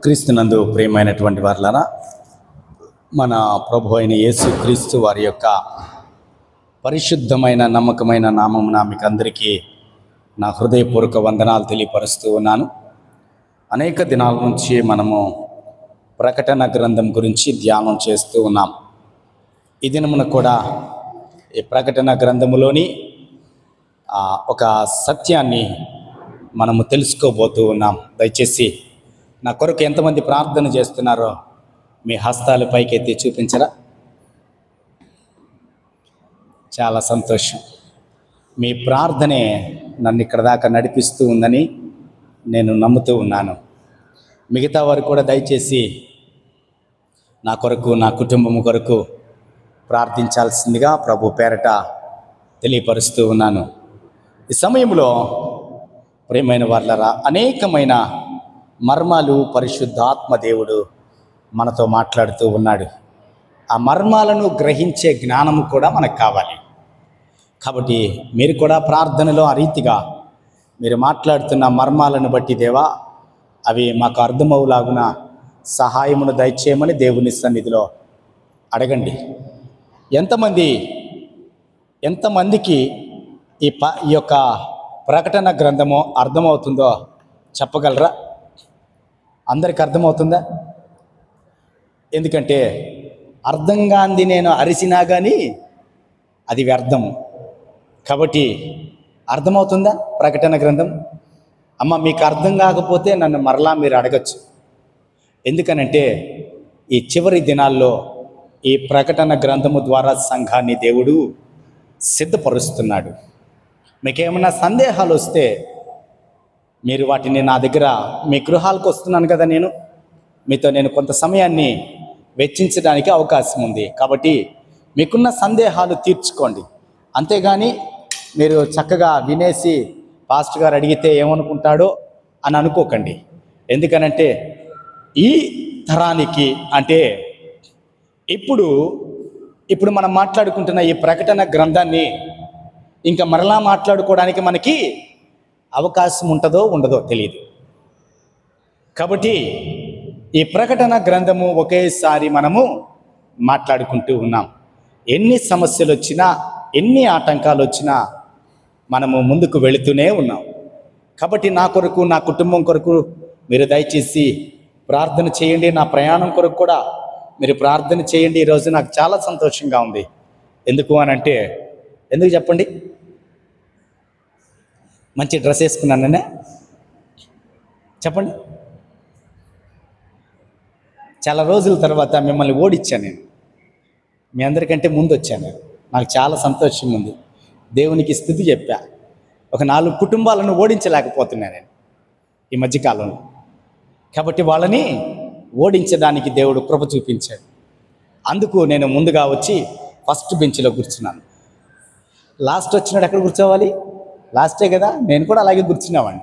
క్రీస్తునందు ప్రియమైనటువంటి వారులారా, మన ప్రభు అయిన యేసు క్రీస్తు వారి యొక్క పరిశుద్ధమైన నమ్మకమైన నామమున మీకు అందరికీ నా హృదయపూర్వక వందనాలు తెలియపరుస్తూ ఉన్నాను. అనేక దినాల నుంచి మనము ప్రకటన గ్రంథం గురించి ధ్యానం చేస్తూ ఉన్నాం. ఈ దినమున కూడా ఈ ప్రకటన గ్రంథములోని ఒక సత్యాన్ని మనము తెలుసుకోబోతూ ఉన్నాం. దయచేసి నా కొరకు ఎంతమంది ప్రార్థన చేస్తున్నారో మీ హస్తాలు పైకెత్తి చూపించరా? చాలా సంతోషం. మీ ప్రార్థనే నన్ను ఇక్కడ దాకా నడిపిస్తూ ఉందని నేను నమ్ముతూ ఉన్నాను. మిగతా వారు కూడా దయచేసి నా కొరకు, నా కుటుంబం కొరకు ప్రార్థించాల్సిందిగా ప్రభు పేరట తెలియపరుస్తూ ఉన్నాను. ఈ సమయంలో ప్రియమైన వారులారా, అనేకమైన మర్మాలు పరిశుద్ధాత్మ దేవుడు మనతో మాట్లాడుతూ ఉన్నాడు. ఆ మర్మాలను గ్రహించే జ్ఞానము కూడా మనకు కావాలి. కాబట్టి మీరు కూడా ప్రార్థనలో ఆ రీతిగా మీరు మాట్లాడుతున్న మర్మాలను బట్టి, దేవా అవి మాకు అర్థమవులాగున సహాయమును దయచేయమని దేవుని సన్నిధిలో అడగండి. ఎంతమందికి ఈ యొక్క ప్రకటన గ్రంథము అర్థమవుతుందో చెప్పగలరా? అందరికి అర్థమవుతుందా? ఎందుకంటే అర్థం కాంది నేను అరిసినా కానీ అది వ్యర్థం. కాబట్టి అర్థమవుతుందా ప్రకటన గ్రంథం? అమ్మ, మీకు అర్థం కాకపోతే నన్ను మరలా మీరు అడగచ్చు. ఎందుకనంటే ఈ చివరి దినాల్లో ఈ ప్రకటన గ్రంథము ద్వారా సంఘాన్ని దేవుడు సిద్ధపరుస్తున్నాడు. మీకేమైనా సందేహాలు వస్తే మీరు వాటిని నా దగ్గర, మీ గృహాలకు వస్తున్నాను కదా, మీతో నేను కొంత సమయాన్ని వెచ్చించడానికి అవకాశం ఉంది. కాబట్టి మీకున్న సందేహాలు తీర్చుకోండి. అంతేగాని మీరు చక్కగా వినేసి పాస్టర్ గారు అడిగితే ఏమనుకుంటాడో అని అనుకోకండి. ఎందుకనంటే ఈ తరానికి, అంటే ఇప్పుడు మనం మాట్లాడుకుంటున్న ఈ ప్రకటన గ్రంథాన్ని ఇంకా మరలా మాట్లాడుకోవడానికి మనకి అవకాశం ఉంటుందో ఉండదో తెలియదు. కాబట్టి ఈ ప్రకటన గ్రంథము ఒకేసారి మనము మాట్లాడుకుంటూ ఉన్నాం. ఎన్ని సమస్యలు వచ్చినా, ఎన్ని ఆటంకాలు వచ్చినా మనము ముందుకు వెళుతూనే ఉన్నాం. కాబట్టి నా కొరకు, నా కుటుంబం కొరకు మీరు దయచేసి ప్రార్థన చేయండి. నా ప్రయాణం కొరకు కూడా మీరు ప్రార్థన చేయండి. ఈరోజు నాకు చాలా సంతోషంగా ఉంది. ఎందుకు చెప్పండి? మంచి డ్రెస్ వేసుకున్నాననే చెప్పండి. చాలా రోజుల తర్వాత మిమ్మల్ని ఓడించాను. నేను మీ అందరికంటే ముందు వచ్చాను. నాకు చాలా సంతోషం ఉంది. దేవునికి స్తుతి చెప్పా. ఒక 4 కుటుంబాలను ఓడించలేకపోతున్నాను నేను ఈ మధ్యకాలంలో. కాబట్టి వాళ్ళని ఓడించడానికి దేవుడు కృప చూపించాడు. అందుకు నేను ముందుగా వచ్చి ఫస్ట్ బెంచ్లో కూర్చున్నాను. లాస్ట్ వచ్చినాడు ఎక్కడ కూర్చోవాలి? లాస్టే కదా. నేను కూడా అలాగే కూర్చునేవాడిని.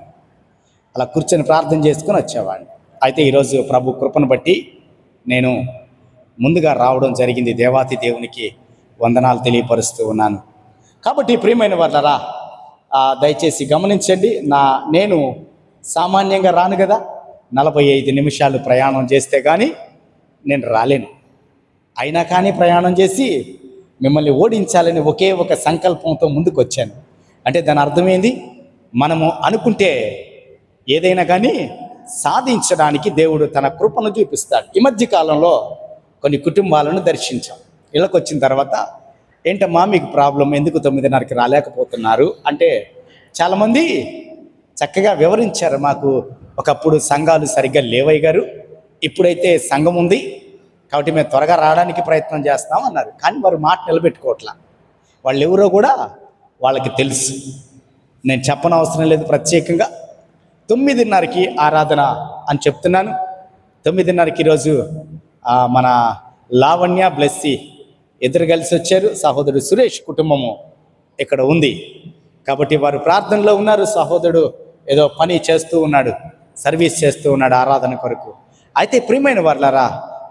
అలా కూర్చొని ప్రార్థన చేసుకొని వచ్చేవాడిని. అయితే ఈరోజు ప్రభు కృపను బట్టి నేను ముందుగా రావడం జరిగింది. దేవాతి దేవునికి వందనాలు తెలియపరుస్తూ ఉన్నాను. కాబట్టి ప్రియమైన వారులారా, దయచేసి గమనించండి. నేను సామాన్యంగా రాను కదా. 45 నిమిషాలు ప్రయాణం చేస్తే కానీ నేను రాలేను. అయినా కానీ ప్రయాణం చేసి మిమ్మల్ని ఓడించాలని ఒకే ఒక సంకల్పంతో ముందుకు వచ్చాను. అంటే దాని అర్థమైంది, మనము అనుకుంటే ఏదైనా కానీ సాధించడానికి దేవుడు తన కృపను చూపిస్తాడు. ఈ మధ్య కాలంలో కొన్ని కుటుంబాలను దర్శించాం. ఇళ్ళకి వచ్చిన తర్వాత, ఏంటమ్మా మీకు ప్రాబ్లం, ఎందుకు 9:30కి రాలేకపోతున్నారు అంటే చాలామంది చక్కగా వివరించారు. మాకు ఒకప్పుడు సంఘాలు సరిగ్గా లేవయ్య గారు, ఇప్పుడైతే సంఘం ఉంది కాబట్టి మేము త్వరగా రావడానికి ప్రయత్నం చేస్తాం అన్నారు. కానీ వారు మాట నిలబెట్టుకోవట్లా. వాళ్ళు ఎవరో కూడా వాళ్ళకి తెలుసు. నేను చెప్పనవసరం లేదు. ప్రత్యేకంగా 9:30కి ఆరాధన అని చెప్తున్నాను. 9:30కి ఈరోజు మన లావణ్య, బ్లెస్సీ ఇద్దరు కలిసి వచ్చారు. సహోదరుడు సురేష్ కుటుంబము ఇక్కడ ఉంది. కాబట్టి వారు ప్రార్థనలో ఉన్నారు. సహోదరుడు ఏదో పని చేస్తూ ఉన్నాడు, సర్వీస్ చేస్తూ ఉన్నాడు ఆరాధన కొరకు. అయితే ప్రియమైన వారులారా,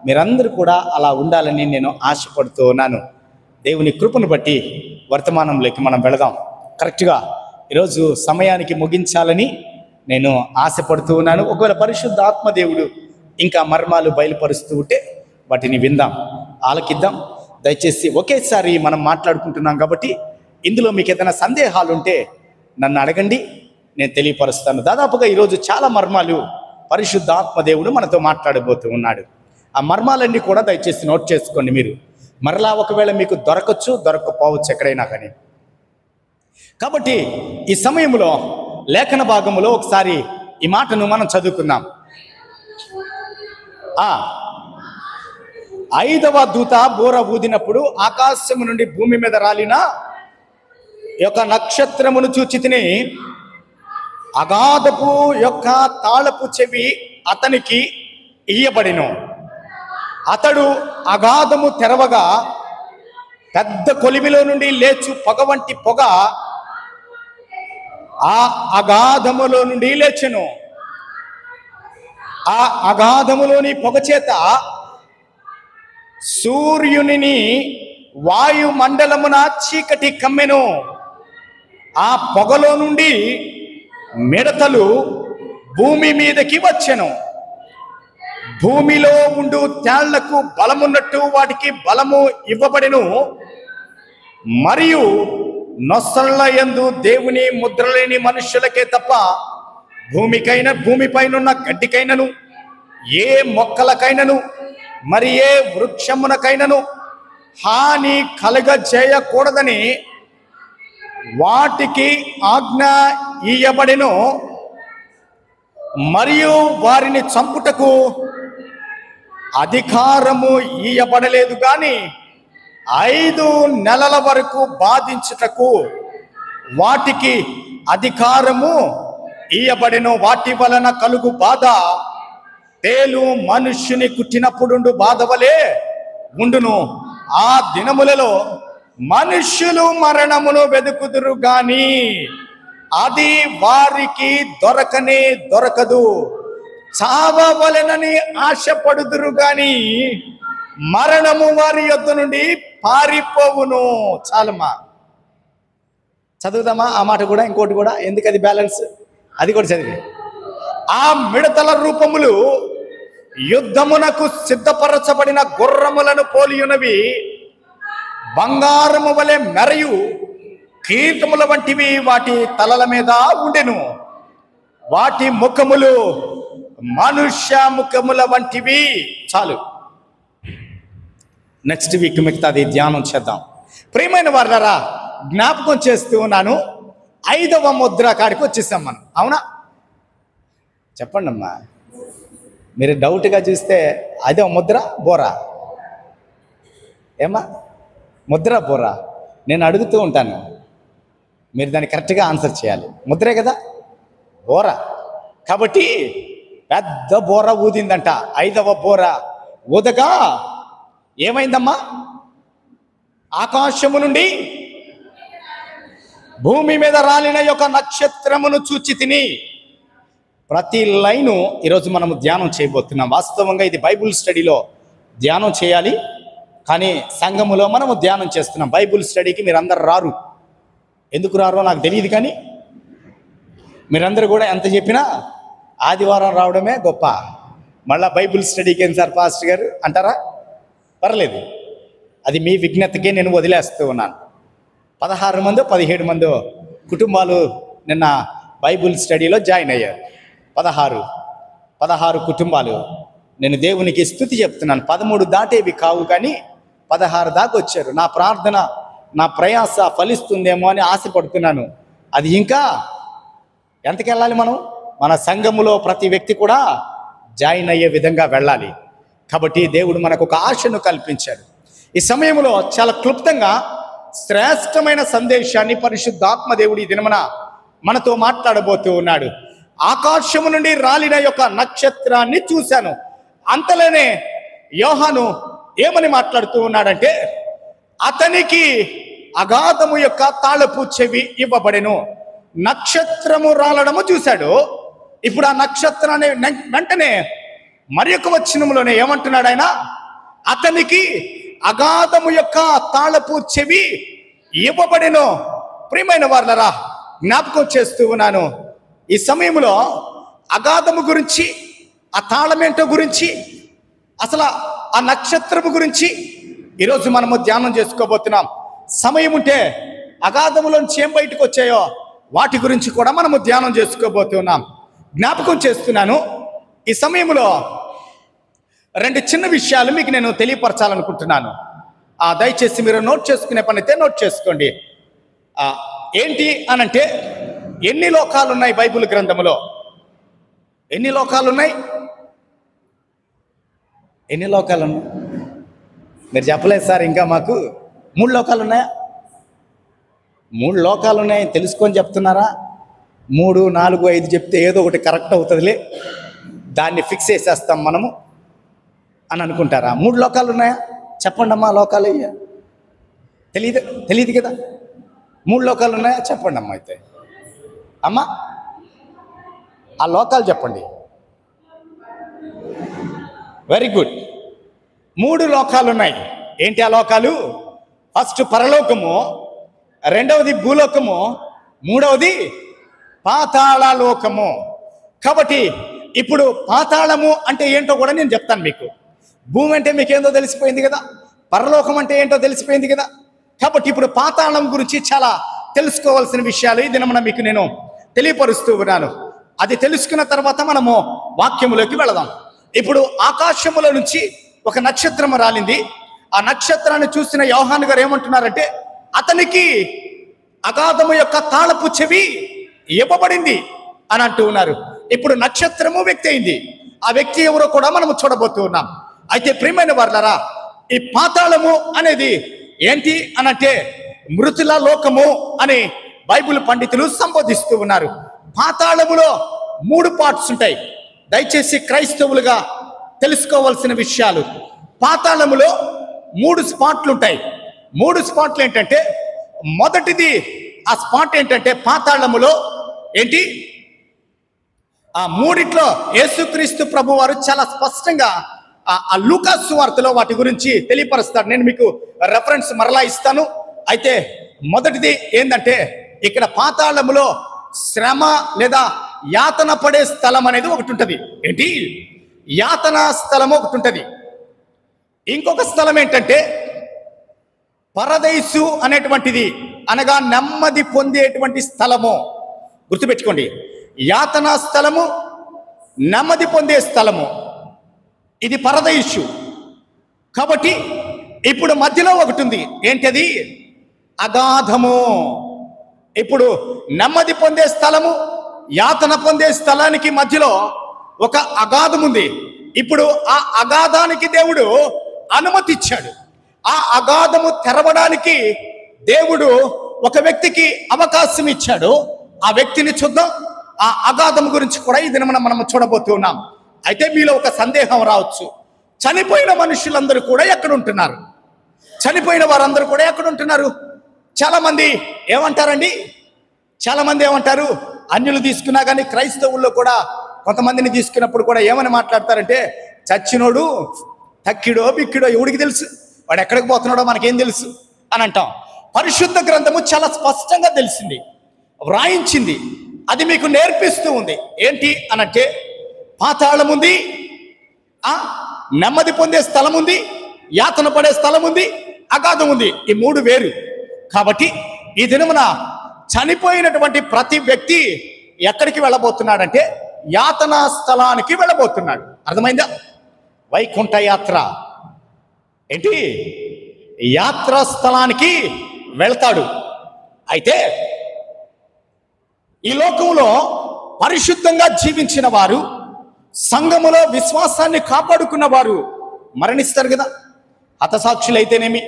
మీరందరూ కూడా అలా ఉండాలని నేను ఆశపడుతూ ఉన్నాను. దేవుని కృపను బట్టి వర్తమానంలోకి మనం వెళదాం. కరెక్ట్గా ఈరోజు సమయానికి ముగించాలని నేను ఆశపడుతూ ఉన్నాను. ఒకవేళ పరిశుద్ధ ఆత్మదేవుడు ఇంకా మర్మాలు బయలుపరుస్తూ ఉంటే వాటిని విందాం, ఆలకిద్దాం. దయచేసి ఒకేసారి మనం మాట్లాడుకుంటున్నాం కాబట్టి ఇందులో మీకు ఏదైనా సందేహాలు ఉంటే నన్ను అడగండి, నేను తెలియపరుస్తాను. దాదాపుగా ఈరోజు చాలా మర్మాలు పరిశుద్ధాత్మ దేవుడు మనతో మాట్లాడబోతూ ఉన్నాడు. ఆ మర్మాలన్నీ కూడా దయచేసి నోట్ చేసుకోండి. మీరు మరలా ఒకవేళ మీకు దొరకచ్చు, దొరకకపోవచ్చు ఎక్కడైనా కానీ. కాబట్టి ఈ సమయంలో లేఖన భాగములో ఒకసారి ఈ మాటను మనం చదువుకుందాం. 5వ దూత బూర ఊదినప్పుడు ఆకాశము నుండి భూమి మీద రాలిన యొక్క నక్షత్రమును చూచితిని. అగాధపు యొక్క తాళపు చెవి అతనికి ఇయ్యబడిను. అతడు అగాధము తెరవగా పెద్ద కొలిమిలో నుండి లేచు పొగ వంటి పొగ ఆ అగాధములో నుండి లేచెను. ఆ అగాధములోని పొగ చేత సూర్యుని వాయుమండలమున చీకటి కమ్మెను. ఆ పొగలో నుండి మిడతలు భూమి మీదకి వచ్చెను. భూమిలో ఉండు తేళ్లకు బలమున్నట్టు వాటికి బలము ఇవ్వబడెను. మరియు నొసళ్ళ యందు దేవుని ముద్రలేని మనుష్యులకే తప్ప భూమిపైనున్న గడ్డికైనను ఏ మొక్కలకైనను మరి ఏ వృక్షమునకైనను హాని కలుగజేయకూడదని వాటికి ఆజ్ఞ ఇయ్యబడెను. మరియు వారిని చంపుటకు అధికారము ఇయ్యబడలేదు గాని 5 నెలల వరకు బాధించుటకు వాటికి అధికారము ఇయ్యబడెను. వాటి వలన కలుగు బాధ తేలు మనుష్యుని కుట్టినప్పుడు బాధ వలె ఉండును. ఆ దినములలో మనుష్యులు మరణమును వెదుకుదురు గాని అది వారికి దొరకనే దొరకదు. చావవలెనని ఆశపడుదురు గాని మరణము వారి యొద్ద నుండి పారిపోవును. చాలమ్మా, చదువుదామా ఆ మాట కూడా, ఇంకోటి కూడా, ఎందుకు అది బ్యాలెన్స్, అది కూడా చదివి. ఆ మిడతల రూపములు యుద్ధమునకు సిద్ధపరచబడిన గుర్రములను పోలియున్నవి, బంగారము వలె మెరయు కీర్తముల వంటివి వాటి తలల మీద ఉండెను. వాటి ముఖములు మనుష్య ముఖముల వంటివి. చాలు, నెక్స్ట్ వీక్ మిగతాది ధ్యానం చేద్దాం. ప్రియమైన వారులారా, జ్ఞాపకం చేస్తూ ఉన్నాను, 5వ ముద్ర కాడికి వచ్చేసాం మనం. అవునా? చెప్పండి అమ్మా, మీరు డౌట్గా చూస్తే 5వ ముద్ర బోరా ఏమ్మా? ముద్ర బోరా? నేను అడుగుతూ ఉంటాను, మీరు దాన్ని కరెక్ట్గా ఆన్సర్ చేయాలి. ముద్రే కదా, బోరా. కాబట్టి పెద్ద బోర ఊదిందంట. 5వ బోర ఊదగా ఏమైందమ్మా? ఆకాశము నుండి భూమి మీద రాలిన యొక్క నక్షత్రమును చూచి తిని. ప్రతి లైను ఈరోజు మనము ధ్యానం చేయబోతున్నాం. వాస్తవంగా ఇది బైబుల్ స్టడీలో ధ్యానం చేయాలి, కానీ సంఘములో మనము ధ్యానం చేస్తున్నాం. బైబుల్ స్టడీకి మీరందరూ రారు. ఎందుకు రారో నాకు తెలియదు, కానీ మీరందరూ కూడా ఎంత చెప్పినా ఆదివారం రావడమే గొప్ప. మళ్ళీ బైబుల్ స్టడీకి ఏం సార్ పాస్టర్ గారు అంటారా? పర్లేదు, అది మీ విజ్ఞతకే నేను వదిలేస్తూ ఉన్నాను. 16 మందో 17 మందో కుటుంబాలు నిన్న బైబుల్ స్టడీలో జాయిన్ అయ్యారు. 16 కుటుంబాలు. నేను దేవునికి స్తుతి చెప్తున్నాను. 13 దాటేవి కావు, కానీ 16 దాకా వచ్చారు. నా ప్రార్థన, నా ప్రయాస ఫలిస్తుందేమో అని ఆశపడుతున్నాను. అది ఇంకా ఎంతకెళ్ళాలి మనం? మన సంఘములో ప్రతి వ్యక్తి కూడా జాయిన్ అయ్యే విధంగా వెళ్ళాలి. కాబట్టి దేవుడు మనకు ఒక ఆశను కల్పించాడు. ఈ సమయంలో చాలా క్లుప్తంగా శ్రేష్టమైన సందేశాన్ని పరిశుద్ధాత్మ దేవుడు ఈ దినమున మనతో మాట్లాడబోతూ ఉన్నాడు. ఆకాశము నుండి రాలిన యొక్క నక్షత్రాన్ని చూశాను. అంతలోనే యోహాను ఏమని మాట్లాడుతూ ఉన్నాడంటే, అతనికి అగాధము యొక్క తాళపు చెవి ఇవ్వబడెను. నక్షత్రము రాలడము చూశాడు. ఇప్పుడు ఆ నక్షత్రాన్ని వెంటనే మరి యొక్క వచనములోనే ఏమంటున్నాడు ఆయన? అతనికి అగాధము యొక్క తాళపు చెవి ఇవ్వబడెను. ప్రియమైన వారులారా, జ్ఞాపకం చేస్తూ ఉన్నాను, ఈ సమయంలో అగాధము గురించి ఆ తాళం ఏంటో గురించి, అసలు ఆ నక్షత్రము గురించి ఈరోజు మనము ధ్యానం చేసుకోబోతున్నాం. సమయం ఉంటే అగాధములోంచి ఏం బయటకు వచ్చాయో వాటి గురించి కూడా మనము ధ్యానం చేసుకోబోతున్నాం. జ్ఞాపకం చేస్తున్నాను, ఈ సమయంలో 2 చిన్న విషయాలు మీకు నేను తెలియపరచాలనుకుంటున్నాను. దయచేసి మీరు నోట్ చేసుకునే పని అయితే నోట్ చేసుకోండి. ఏంటి అనంటే, ఎన్ని లోకాలు ఉన్నాయి బైబిల్ గ్రంథములో? ఎన్ని లోకాలు ఉన్నాయి? ఎన్ని లోకాలు ఉన్నాయి? మీరు చెప్పలేదు సార్ ఇంకా మాకు. 3 లోకాలు ఉన్నాయా? 3 లోకాలు ఉన్నాయి తెలుసుకొని చెప్తున్నారా? 3, 4, 5 చెప్తే ఏదో ఒకటి కరెక్ట్ అవుతుందిలే, దాన్ని ఫిక్స్ చేసేస్తాం మనము అని అనుకుంటారా? 3 లోకాలు ఉన్నాయా? చెప్పండి అమ్మా. లోకాలు అయ్యా తెలియదు కదా. 3 లోకాలు ఉన్నాయా? చెప్పండి అమ్మా. అయితే అమ్మా ఆ లోకాలు చెప్పండి. Very good. 3 లోకాలు ఉన్నాయి. ఏంటి ఆ లోకాలు? ఫస్ట్ పరలోకము, రెండవది భూలోకము, మూడవది పాతాళ లోకము. కాబట్టి ఇప్పుడు పాతాళము అంటే ఏంటో కూడా నేను చెప్తాను మీకు. భూమి అంటే మీకేందో తెలిసిపోయింది కదా, పరలోకం అంటే ఏంటో తెలిసిపోయింది కదా. కాబట్టి ఇప్పుడు పాతాళం గురించి చాలా తెలుసుకోవాల్సిన విషయాలు ఈ దినమున మీకు నేను తెలియపరుస్తూ ఉన్నాను. అది తెలుసుకున్న తర్వాత మనము వాక్యములోకి వెళదాం. ఇప్పుడు ఆకాశముల నుంచి ఒక నక్షత్రం రాలింది. ఆ నక్షత్రాన్ని చూసిన యోహాను గారు ఏమంటున్నారంటే, అతనికి అగాధము యొక్క తాళపు చెవి ఇవ్వబడింది అని అంటూ ఉన్నారు. ఇప్పుడు నక్షత్రము వ్యక్తి అయింది. ఆ వ్యక్తి ఎవరో కూడా మనము చూడబోతూ ఉన్నాం. అయితే ప్రియమైన వారలారా, ఈ పాతాళము అనేది ఏంటి అనంటే మృతుల లోకము అని బైబిల్ పండితులు సంబోధిస్తూ ఉన్నారు. పాతాళములో 3 పార్ట్స్ ఉంటాయి. దయచేసి క్రైస్తవులుగా తెలుసుకోవాల్సిన విషయాలు. పాతాళములో 3 స్పాట్లు ఉంటాయి. 3 స్పాట్లు ఏంటంటే, మొదటిది ఆ స్పాట్ ఏంటంటే, పాతాళములో ఏంటి, ఆ 3 యేసుక్రీస్తు ప్రభు వారు చాలా స్పష్టంగా ఆ లూకా సువార్తలో వాటి గురించి తెలియపరుస్తాడు. నేను మీకు రెఫరెన్స్ మరలా ఇస్తాను. అయితే మొదటిది ఏంటంటే, ఇక్కడ పాతాళములో శ్రమ లేదా యాతన పడే స్థలం అనేది ఒకటి ఉంటుంది. ఏంటి? యాతన స్థలము ఒకటి ఉంటుంది. ఇంకొక స్థలం ఏంటంటే పరదైసు అనేటువంటిది, అనగా నెమ్మది పొందేటువంటి స్థలము. గుర్తుపెట్టుకోండి, యాతనా స్థలము, నెమ్మది పొందే స్థలము, ఇది పరదైసు. కాబట్టి ఇప్పుడు మధ్యలో ఒకటి ఉంది. ఏంటది? అగాధము. ఇప్పుడు నెమ్మది పొందే స్థలము, యాతన పొందే స్థలానికి మధ్యలో ఒక అగాధం ఉంది. ఇప్పుడు ఆ అగాధానికి దేవుడు అనుమతి ఇచ్చాడు. ఆ అగాధము తెరవడానికి దేవుడు ఒక వ్యక్తికి అవకాశం ఇచ్చాడు. ఆ వ్యక్తిని చూద్దాం. ఆ అగాధం గురించి కూడా ఈ దినమున మనం చూడబోతున్నాం. అయితే మీలో ఒక సందేహం రావచ్చు, చనిపోయిన మనుషులందరూ కూడా ఎక్కడ ఉంటున్నారు? చనిపోయిన వారందరూ కూడా ఎక్కడ ఉంటున్నారు? చాలా మంది ఏమంటారు, అన్యులు తీసుకున్నా కానీ క్రైస్తవుల్లో కూడా కొంతమందిని తీసుకున్నప్పుడు కూడా ఏమని మాట్లాడతారంటే, చచ్చినోడు తక్కిడో బిక్కిడో ఎవడికి తెలుసు, వాడు ఎక్కడికి పోతున్నాడో మనకేం తెలుసు అని అంటాం. పరిశుద్ధ గ్రంథము చాలా స్పష్టంగా తెలిసింది, వ్రాయించింది, అది మీకు నేర్పిస్తూ ఉంది. ఏంటి అనంటే, పాతాళం ఉంది, నెమ్మది పొందే స్థలం ఉంది, యాతన పడే స్థలం ఉంది, అగాధం ఉంది. ఈ 3 వేరు. కాబట్టి ఈ దినమున చనిపోయినటువంటి ప్రతి వ్యక్తి ఎక్కడికి వెళ్ళబోతున్నాడంటే యాతనా స్థలానికి వెళ్ళబోతున్నాడు. అర్థమైందా? వైకుంఠ యాత్ర ఏంటి? యాత్రా స్థలానికి వెళ్తాడు. అయితే ఈ లోకంలో పరిశుద్ధంగా జీవించిన వారు, సంఘములో విశ్వాసాన్ని కాపాడుకున్న వారు మరణిస్తారు కదా. హతసాక్షులైతేనేమి,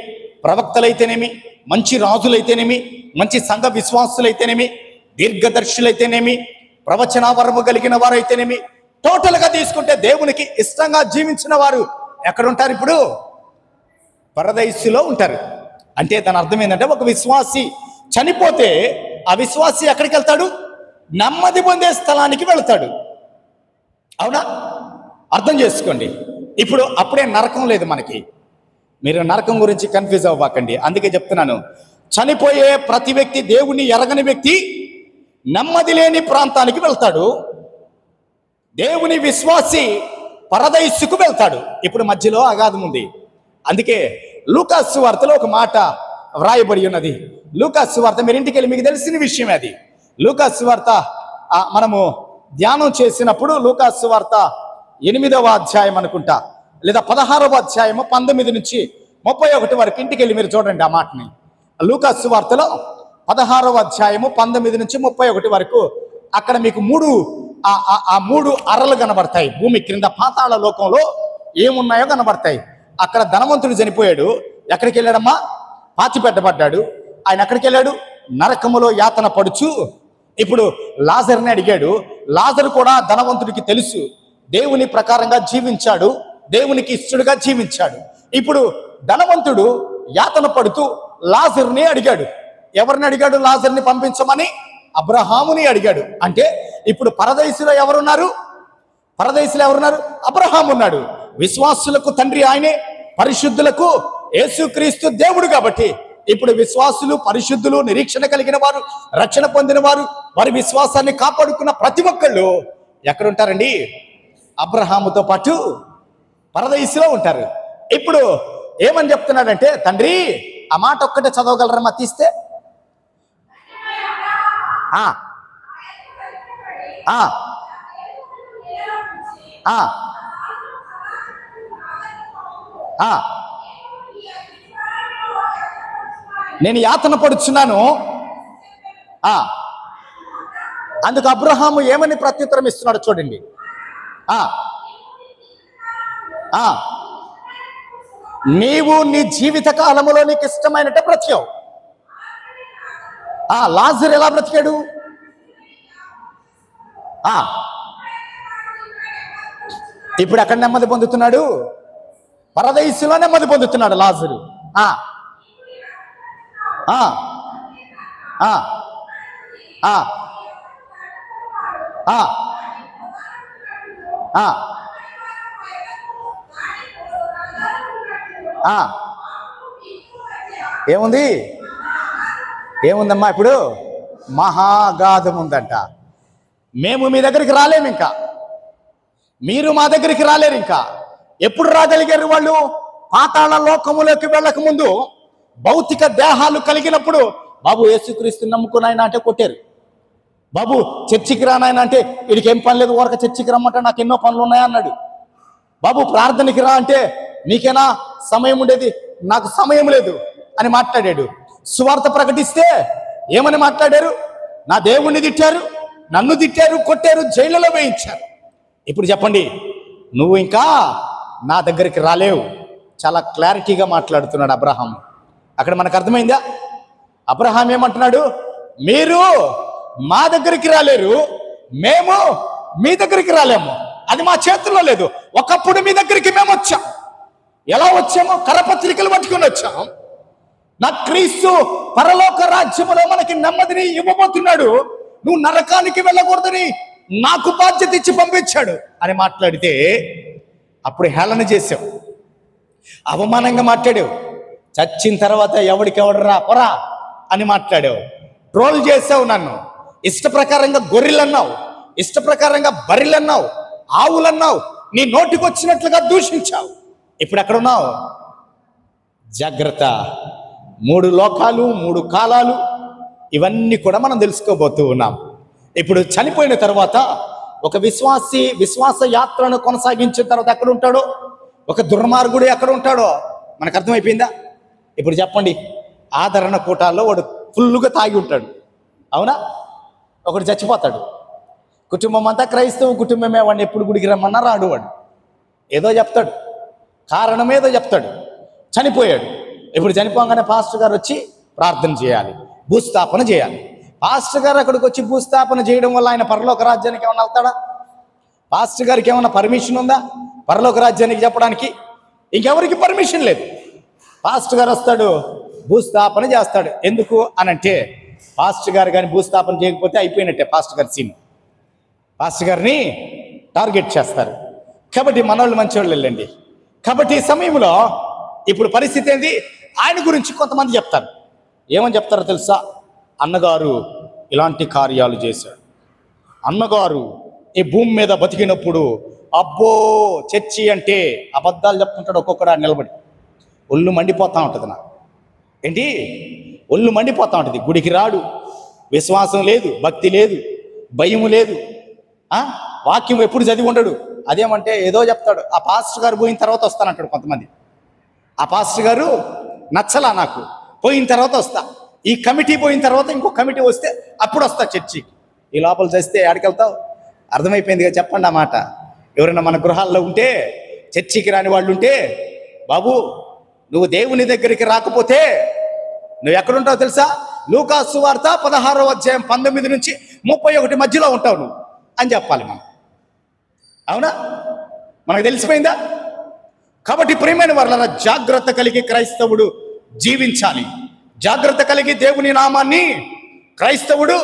ప్రవక్తలైతేనేమి, మంచి రాజులైతేనేమి, మంచి సంఘ విశ్వాసులైతేనేమి, దీర్ఘదర్శులైతేనేమి, ప్రవచనావరము కలిగిన వారైతేనేమి, టోటల్గా తీసుకుంటే దేవునికి ఇష్టంగా జీవించిన వారు ఎక్కడుంటారు? ఇప్పుడు పరదైసులో ఉంటారు. అంటే దాని అర్థం ఏంటంటే, ఒక విశ్వాసి చనిపోతే ఆ విశ్వాసి ఎక్కడికి వెళ్తాడు? నెమ్మది పొందే స్థలానికి వెళ్తాడు. అవునా? అర్థం చేసుకోండి. ఇప్పుడు అప్పుడే నరకం లేదు మనకి. మీరు నరకం గురించి కన్ఫ్యూజ్ అవ్వకండి. అందుకే చెప్తున్నాను, చనిపోయే ప్రతి వ్యక్తి, దేవుని ఎరగని వ్యక్తి నెమ్మది లేని ప్రాంతానికి వెళ్తాడు. దేవుని విశ్వాసి పరదైసుకు వెళ్తాడు. ఇప్పుడు మధ్యలో అగాధం ఉంది. అందుకే లూకాసు వార్తలో ఒక మాట వ్రాయబడి ఉన్నది. లూకాసు వార్త మీరు ఇంటికి వెళ్ళి మీకు తెలిసిన విషయమే అది. లూకాసు వార్త మనము ధ్యానం చేసినప్పుడు లూకాసు వార్త 8వ అధ్యాయం అనుకుంటా, లేదా 16వ అధ్యాయము 19 నుంచి 31 వరకు ఇంటికి వెళ్ళి మీరు చూడండి ఆ మాటని. లూకాసు వార్తలో 16వ అధ్యాయము 19 నుంచి 31 వరకు అక్కడ మీకు మూడు అరలు కనబడతాయి. భూమి క్రింద పాతాళ లోకంలో ఏమున్నాయో కనబడతాయి. అక్కడ ధనవంతుడు చనిపోయాడు. ఎక్కడికి వెళ్ళాడమ్మా? పాతిపెట్టబడ్డాడు. ఆయన ఎక్కడికి వెళ్ళాడు? నరకములో యాతన పడుచు. ఇప్పుడు లాజర్ని అడిగాడు. లాజరు కూడా ధనవంతుడికి తెలుసు, దేవుని ప్రకారంగా జీవించాడు, దేవునికి ఇష్టడుగా జీవించాడు. ఇప్పుడు ధనవంతుడు యాతన పడుతూ లాజర్ని అడిగాడు. ఎవరిని అడిగాడు? లాజర్ని పంపించమని అబ్రహాముని అడిగాడు. అంటే ఇప్పుడు పరదేశులో ఎవరున్నారు? పరదేశులో ఎవరున్నారు? అబ్రహాము ఉన్నాడు. విశ్వాసులకు తండ్రి ఆయనే, పరిశుద్ధులకు యేసుక్రీస్తు దేవుడు. కాబట్టి ఇప్పుడు విశ్వాసులు, పరిశుద్ధులు, నిరీక్షణ కలిగిన వారు, రక్షణ పొందిన వారు, వారి విశ్వాసాన్ని కాపాడుకున్న ప్రతి ఒక్కళ్ళు ఎక్కడుంటారండి? అబ్రహాముతో పాటు పరదేశులో ఉంటారు. ఇప్పుడు ఏమని చెప్తున్నాడంటే, తండ్రి ఆ మాట ఒక్కటే చదవగలరమ్మా తీస్తే? ఆ ఆ ఆ ఆ నేను యాతన పడుచున్నాను. అందుకు అబ్రహాము ఏమని ప్రత్యుత్తరం ఇస్తున్నాడు చూడండి. నీవు నీ జీవిత కాలములో నీకు ఇష్టమైనట్టే బ్రతికావు. లాజరు ఎలా బ్రతికాడు? ఇప్పుడు అక్కడ నెమ్మది పొందుతున్నాడు, పరదేశులో నెమ్మది పొందుతున్నాడు లాజరు. ఏముంది? ఏముందమ్మా? ఇప్పుడు మహాగాధం ఉందంట. మేము మీ దగ్గరికి రాలేము, ఇంకా మీరు మా దగ్గరికి రాలేరు. ఇంకా ఎప్పుడు రాగలిగారు వాళ్ళు? పాతాళ లోకములోకి వెళ్ళక ముందు భౌతిక దేహాలు కలిగినప్పుడు బాబు యేసుక్రీస్తు నమ్ముకున్నాయన అంటే కొట్టారు. బాబు చర్చికి రానాయన అంటే వీడికి ఏం పని లేదు, ఊరక చర్చికి రమ్మంటే నాకు ఎన్నో పనులు ఉన్నాయా అన్నాడు. బాబు ప్రార్థనకి రా అంటే నీకేనా సమయం ఉండేది, నాకు సమయం లేదు అని మాట్లాడాడు. సువార్త ప్రకటిస్తే ఏమని మాట్లాడారు? నా దేవుణ్ణి తిట్టారు, నన్ను తిట్టారు, కొట్టారు, జైలులో వేయించారు. ఇప్పుడు చెప్పండి, నువ్వు ఇంకా నా దగ్గరికి రాలేవు. చాలా క్లారిటీగా మాట్లాడుతున్నాడు అబ్రహాం. అక్కడ మనకు అర్థమైందా? అబ్రహాం ఏమంటున్నాడు? మీరు మా దగ్గరికి రాలేరు, మేము మీ దగ్గరికి రాలేము. అది మా చేతుల్లో లేదు. ఒకప్పుడు మీ దగ్గరికి మేము వచ్చాం. ఎలా వచ్చామో? కరపత్రికలు పట్టుకుని వచ్చాం. నా క్రీస్తు పరలోక రాజ్యములో మనకి నెమ్మదిని ఇవ్వబోతున్నాడు, నువ్వు నరకానికి వెళ్ళకూడదని నాకు బాధ్యత ఇచ్చి పంపించాడు అని మాట్లాడితే అప్పుడు హేళన చేసావు, అవమానంగా మాట్లాడావు. చచ్చిన తర్వాత ఎవడికెవడరా పొరా అని మాట్లాడావు. ట్రోల్ చేసావు, నన్ను ఇష్ట ప్రకారంగా గొర్రెలన్నావు, ఇష్ట ప్రకారంగా బర్రెలన్నావు, ఆవులన్నావు, నీ నోటికి వచ్చినట్లుగా దూషించావు. ఇప్పుడు ఎక్కడున్నావు? జాగ్రత్త. 3 లోకాలు, 3 కాలాలు, ఇవన్నీ కూడా మనం తెలుసుకోబోతూ ఉన్నాం. ఇప్పుడు చనిపోయిన తర్వాత ఒక విశ్వాస యాత్రను కొనసాగించిన తర్వాత ఎక్కడ ఉంటాడో, ఒక దుర్మార్గుడు ఎక్కడ ఉంటాడో మనకు అర్థమైపోయిందా? ఇప్పుడు చెప్పండి, ఆదరణ కూటాల్లో వాడు ఫుల్లుగా తాగి ఉంటాడు, అవునా? ఒకడు చచ్చిపోతాడు, కుటుంబం అంతా క్రైస్తవ కుటుంబమే, వాడిని ఎప్పుడు గుడికి రమ్మన్నా రాడు. వాడు ఏదో చెప్తాడు, కారణం ఏదో చెప్తాడు, చనిపోయాడు. ఇప్పుడు చనిపోగానే పాస్టర్ గారు వచ్చి ప్రార్థన చేయాలి, భూస్థాపన చేయాలి. పాస్టర్ గారు అక్కడికి వచ్చి భూస్థాపన చేయడం వల్ల ఆయన పరలోక రాజ్యానికి ఏమన్నా వెళ్తాడా? పాస్టర్ గారికి ఏమన్నా పర్మిషన్ ఉందా పరలోక రాజ్యానికి చెప్పడానికి? ఇంకెవరికి పర్మిషన్ లేదు. పాస్టర్ గారు వస్తాడు, భూస్థాపన చేస్తాడు. ఎందుకు అనంటే పాస్టర్ గారు కానీ భూస్థాపన చేయకపోతే అయిపోయినట్టే పాస్టర్ గారి సీన్. పాస్టర్ గారిని టార్గెట్ చేస్తారు. కాబట్టి మనోళ్ళు మంచివాళ్ళు వెళ్ళండి. కాబట్టి ఈ సమయంలో ఇప్పుడు పరిస్థితి ఏంది? ఆయన గురించి కొంతమంది చెప్తారు. ఏమని చెప్తారో తెలుసా? అన్నగారు ఇలాంటి కార్యాలు చేశాడు, అన్నగారు ఈ భూమి మీద బతికినప్పుడు అబ్బో చర్చి అంటే అబద్ధాలు చెప్తుంటాడు ఒక్కొక్కడు నిలబడి. ఒళ్ళు మండిపోతూ ఉంటుంది నాకు. ఏంటి ఒళ్ళు మండిపోతూ ఉంటుంది. గుడికి రాడు, విశ్వాసం లేదు, భక్తి లేదు, భయము లేదు, వాక్యం ఎప్పుడు చదివి ఉండడు. అదేమంటే ఏదో చెప్తాడు. ఆ పాస్టర్ గారు పోయిన తర్వాత వస్తానంటాడు కొంతమంది. ఆ పాస్టర్ గారు నచ్చలా నాకు, పోయిన తర్వాత వస్తా, ఈ కమిటీ పోయిన తర్వాత ఇంకో కమిటీ వస్తే అప్పుడు వస్తా చర్చికి. ఈ లోపల చేస్తే ఆడికెళ్తావు? అర్థమైపోయిందిగా, చెప్పండి ఆ మాట. ఎవరైనా మన గృహాల్లో ఉంటే, చర్చికి రాని వాళ్ళు ఉంటే, బాబు నువ్వు దేవుని దగ్గరికి రాకపోతే నువ్వు ఎక్కడుంటావు తెలుసా? లూకా సువార్త 16వ అధ్యాయం 19 నుంచి 31 మధ్యలో ఉంటావు నువ్వు అని చెప్పాలి మనం. అవునా? మనకు తెలిసిపోయిందా? కాబట్టి ప్రియమైన వారలారా, జాగ్రత్త కలిగి క్రైస్తవుడు జీవించాలి. జాగ్రత్త కలిగి దేవుని నామాన్ని క్రైస్తవుడు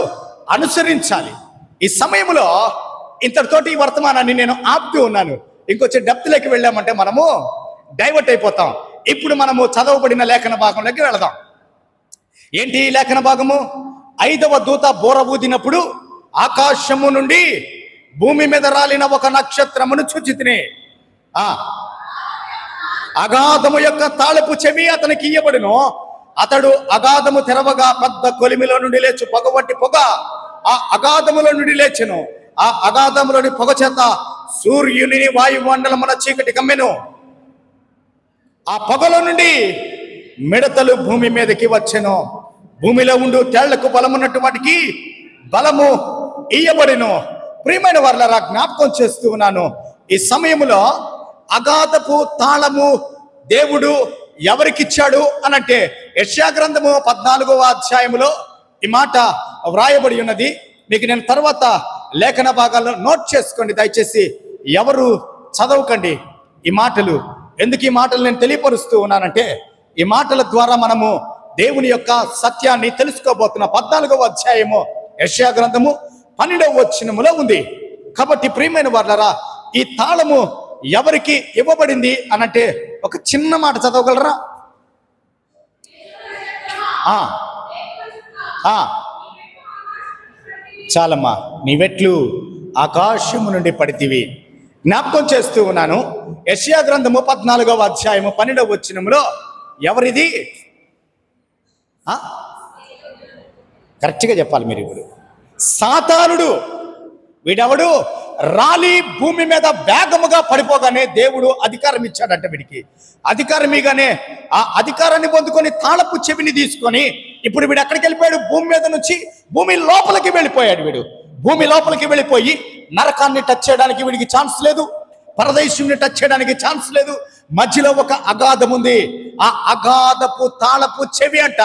అనుసరించాలి. ఈ సమయంలో ఇంతటితోటి ఈ వర్తమానాన్ని నేను ఆపుతూ ఉన్నాను. ఇంకొంచెం డెప్త్లోకి వెళ్ళామంటే మనము డైవర్ట్ అయిపోతాం. ఇప్పుడు మనము చదవబడిన లేఖన భాగంలోకి వెళదాం. ఏంటి ఈ లేఖన భాగము? 5వ దూత బోర ఊదినప్పుడు ఆకాశము నుండి భూమి మీద రాలిన ఒక నక్షత్రమును చూచితిని. అగాధము యొక్క తాళపు చెవి అతనికి ఇయ్యబడును. అతడు అగాధము తెరవగా పెద్ద కొలిమిలో నుండి లేచు పొగ వంటి పొగ ఆ అగాధములో నుండి లేచెను. ఆ అగాధములోని పొగ చేత సూర్యుని వాయుమండలమున చీకటి కమ్మెను. ఆ పొగలో నుండి మిడతలు భూమి మీదకి వచ్చెను. భూమిలో ఉండు తేళ్లకు బలమున్నట్టు వాటికి బలము ఇయ్యబడిను. ప్రియమైన వారలారా, జ్ఞాపకం చేస్తూ ఉన్నాను, ఈ సమయంలో అగాధపు తాళము దేవుడు ఎవరికిచ్చాడు అనంటే యెషయా గ్రంథము 14వ అధ్యాయములో ఈ మాట వ్రాయబడి ఉన్నది. మీకు నేను తర్వాత లేఖన భాగాల్లో నోట్ చేసుకోండి దయచేసి. ఎవరు చదవకండి ఈ మాటలు. ఎందుకు ఈ మాటలు నేను తెలియపరుస్తూ ఉన్నానంటే, ఈ మాటల ద్వారా మనము దేవుని యొక్క సత్యాన్ని తెలుసుకోబోతున్న 14వ అధ్యాయము యెషయా గ్రంథము 12వ వచనములో ఉంది. కాబట్టి ప్రియమైన వారలారా, ఈ తాళము ఎవరికి ఇవ్వబడింది అనంటే ఒక చిన్న మాట చదవగలరా? చాలమ్మా, నీవెట్లు ఆకాశము నుండి పడితివి. జ్ఞాపకం చేస్తూ ఉన్నాను, యెషయా గ్రంథము 14వ అధ్యాయము 12వ వచనములో ఎవరిది? కరెక్ట్గా చెప్పాలి మీరు. ఇప్పుడు సాతానుడు, వీడెవడు? రాలి భూమి మీద వేగముగా పడిపోగానే దేవుడు అధికారం ఇచ్చాడంట వీడికి. అధికారం ఇగానే ఆ అధికారాన్ని పొందుకొని తాళపు చెవిని తీసుకొని ఇప్పుడు వీడు ఎక్కడికి వెళ్ళిపోయాడు? భూమి మీద నుంచి భూమి లోపలికి వెళ్ళిపోయాడు. వీడు భూమి లోపలికి వెళ్ళిపోయి నరకాన్ని టచ్ చేయడానికి వీడికి ఛాన్స్ లేదు, పరదేశుని టచ్ చేయడానికి ఛాన్స్ లేదు. మధ్యలో ఒక అగాధం ఉంది. ఆ అగాధపు తాళపు చెవి అంట.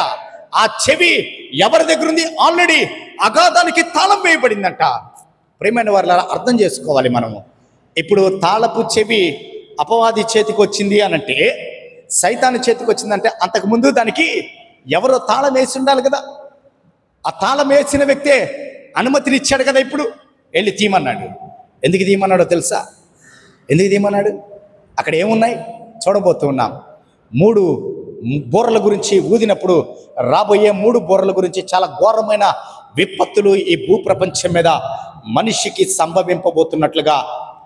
ఆ చెవి ఎవరి దగ్గర ఉంది? ఆల్రెడీ అగాధానికి తాళం వేయబడిందంట. ప్రియమైన వారలారా, అర్థం చేసుకోవాలి మనము. ఇప్పుడు తాళపు చెవి అపవాది చేతికి వచ్చింది అనంటే, సైతాను చేతికి వచ్చిందంటే అంతకుముందు దానికి ఎవరో తాళం వేసి ఉండాలి కదా. ఆ తాళం వేసిన వ్యక్తే అనుమతిని ఇచ్చాడు కదా. ఇప్పుడు వెళ్ళి తీయమన్నాడు. ఎందుకు తీయమన్నాడో తెలుసా? ఎందుకు తీయమన్నాడు? అక్కడ ఏమున్నాయి చూడబోతూ ఉన్నాం. 3 బోర్ల గురించి ఊదినప్పుడు రాబోయే 3 బోర్ల గురించి చాలా ఘోరమైన విపత్తులు ఈ భూప్రపంచం మీద మనిషికి సంభవింపబోతున్నట్లుగా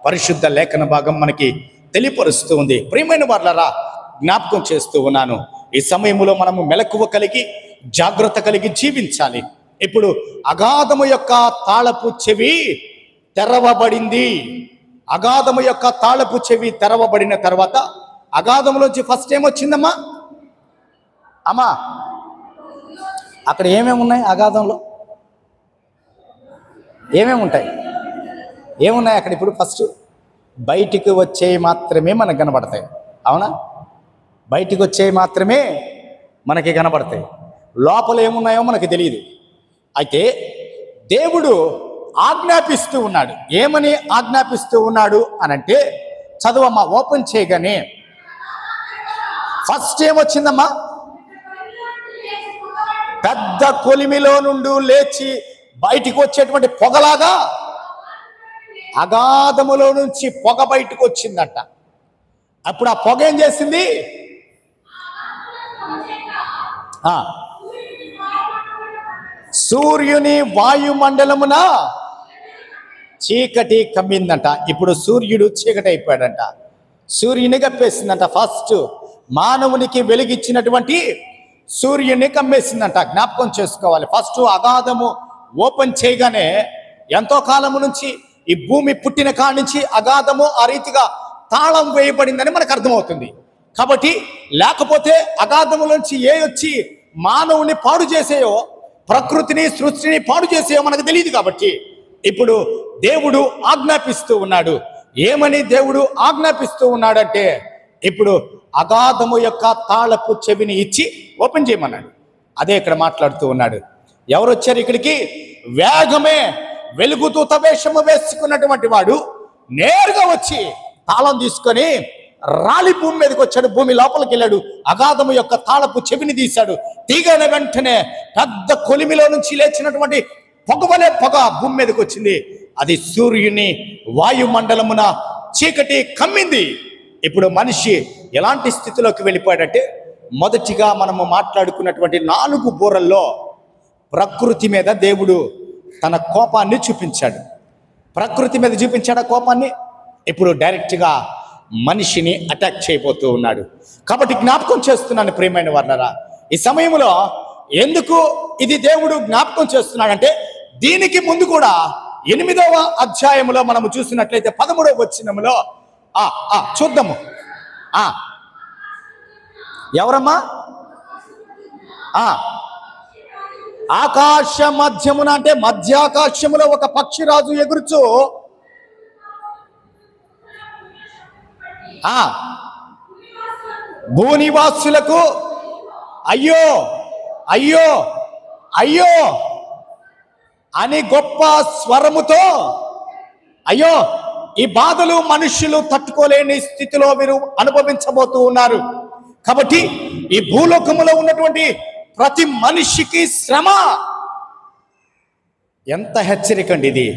పరిశుద్ధ లేఖన భాగం మనకి తెలియపరుస్తూ ఉంది. ప్రియమైన వారలారా, జ్ఞాపకం చేస్తూ ఉన్నాను, ఈ సమయంలో మనము మెలకువ కలిగి జాగ్రత్త కలిగి జీవించాలి. ఇప్పుడు అగాధము యొక్క తాళపు చెవి తెరవబడింది. అగాధము యొక్క తాళపు చెవి తెరవబడిన తర్వాత అగాధములోంచి ఫస్ట్ ఏమొచ్చిందమ్మా? అమ్మా, అక్కడ ఏమేమి ఉన్నాయి? అగాధంలో ఏమేమి ఉంటాయి? ఏమున్నాయి అక్కడ? ఇప్పుడు ఫస్ట్ బయటికి వచ్చేవి మాత్రమే మనకు కనబడతాయి. అవునా? బయటికి వచ్చేవి మాత్రమే మనకి కనబడతాయి. లోపల ఏమున్నాయో మనకి తెలియదు. అయితే దేవుడు ఆజ్ఞాపిస్తూ ఉన్నాడు. ఏమని ఆజ్ఞాపిస్తూ ఉన్నాడు అనంటే, చదువమ్మా, ఓపెన్ చేయగానే ఫస్ట్ ఏమొచ్చిందమ్మా? పెద్ద కొలిమిలో నుండి లేచి బయటికి వచ్చేటువంటి పొగలాగా అగాధములో నుంచి పొగ బయటకు వచ్చిందట. అప్పుడు ఆ పొగ ఏం చేసింది? సూర్యుని వాయుమండలమున చీకటి కమ్మిందంట. ఇప్పుడు సూర్యుడు చీకటి అయిపోయాడంట. సూర్యుని కప్పేసిందంట. ఫస్ట్ మానవునికి వెలిగిచ్చినటువంటి సూర్యుని కమ్మేసిందంట. జ్ఞాపకం చేసుకోవాలి. ఫస్ట్ అగాధము ఓపెన్ చేయగానే ఎంతో కాలము నుంచి ఈ భూమి పుట్టిన కాడి నుంచి అగాధము ఆ రీతిగా తాళం వేయబడిందని మనకు అర్థమవుతుంది. కాబట్టి లేకపోతే అగాధములోంచి వచ్చి మానవుని పాడు చేసేయో, ప్రకృతిని సృష్టిని పాడు చేసేయో మనకు తెలియదు. కాబట్టి ఇప్పుడు దేవుడు ఆజ్ఞాపిస్తూ ఉన్నాడు. ఏమని దేవుడు ఆజ్ఞాపిస్తూ ఉన్నాడంటే, ఇప్పుడు అగాధము యొక్క తాళపు చెవిని ఇచ్చి ఓపెన్ చేయమన్నాడు. అదే ఇక్కడ మాట్లాడుతూ ఉన్నాడు. ఎవరు వచ్చారు ఇక్కడికి? వేగమే వెలుగుతూత వేషము వేసుకున్నటువంటి వాడు నేరుగా వచ్చి తాళం తీసుకొని రాలి భూమి మీదకి వచ్చాడు. భూమి లోపలికి వెళ్ళాడు. అగాధము యొక్క తాళపు చెవిని తీశాడు. తీగానే వెంటనే పెద్ద కొలిమిలో నుంచి లేచినటువంటి పొగవలే పొగ భూమి మీదకి వచ్చింది. అది సూర్యుని వాయుమండలమున చీకటి కమ్మింది. ఇప్పుడు మనిషి ఎలాంటి స్థితిలోకి వెళ్ళిపోయాడంటే, మొదటిగా మనము మాట్లాడుకున్నటువంటి 4 బూరల్లో ప్రకృతి మీద దేవుడు తన కోపాన్ని చూపించాడు. ప్రకృతి మీద చూపించాడు ఆ కోపాన్ని. ఇప్పుడు డైరెక్ట్గా మనిషిని అటాక్ చేయబోతూ ఉన్నాడు. కాబట్టి జ్ఞాపకం చేస్తున్నాను ప్రియమైన వారలారా, ఈ సమయంలో ఎందుకు ఇది దేవుడు జ్ఞాపకం చేస్తున్నాడంటే, దీనికి ముందు కూడా 8వ అధ్యాయంలో మనము చూసినట్లయితే 13వ వచనంలో చూద్దాము. ఎవరమ్మా? ఆకాశ మధ్యమున అంటే మధ్యాకాశములో ఒక పక్షిరాజు ఎగురుచు భూనివాసులకు అయ్యో అయ్యో అయ్యో అని గొప్ప స్వరముతో, అయ్యో ఈ బాధలు మనుష్యులు తట్టుకోలేని స్థితిలో వీరు అనుభవించబోతూ ఉన్నారు. కాబట్టి ఈ భూలోకములో ఉన్నటువంటి ప్రతి మనిషికి శ్రమ. ఎంత హెచ్చరిక అండి ఇది!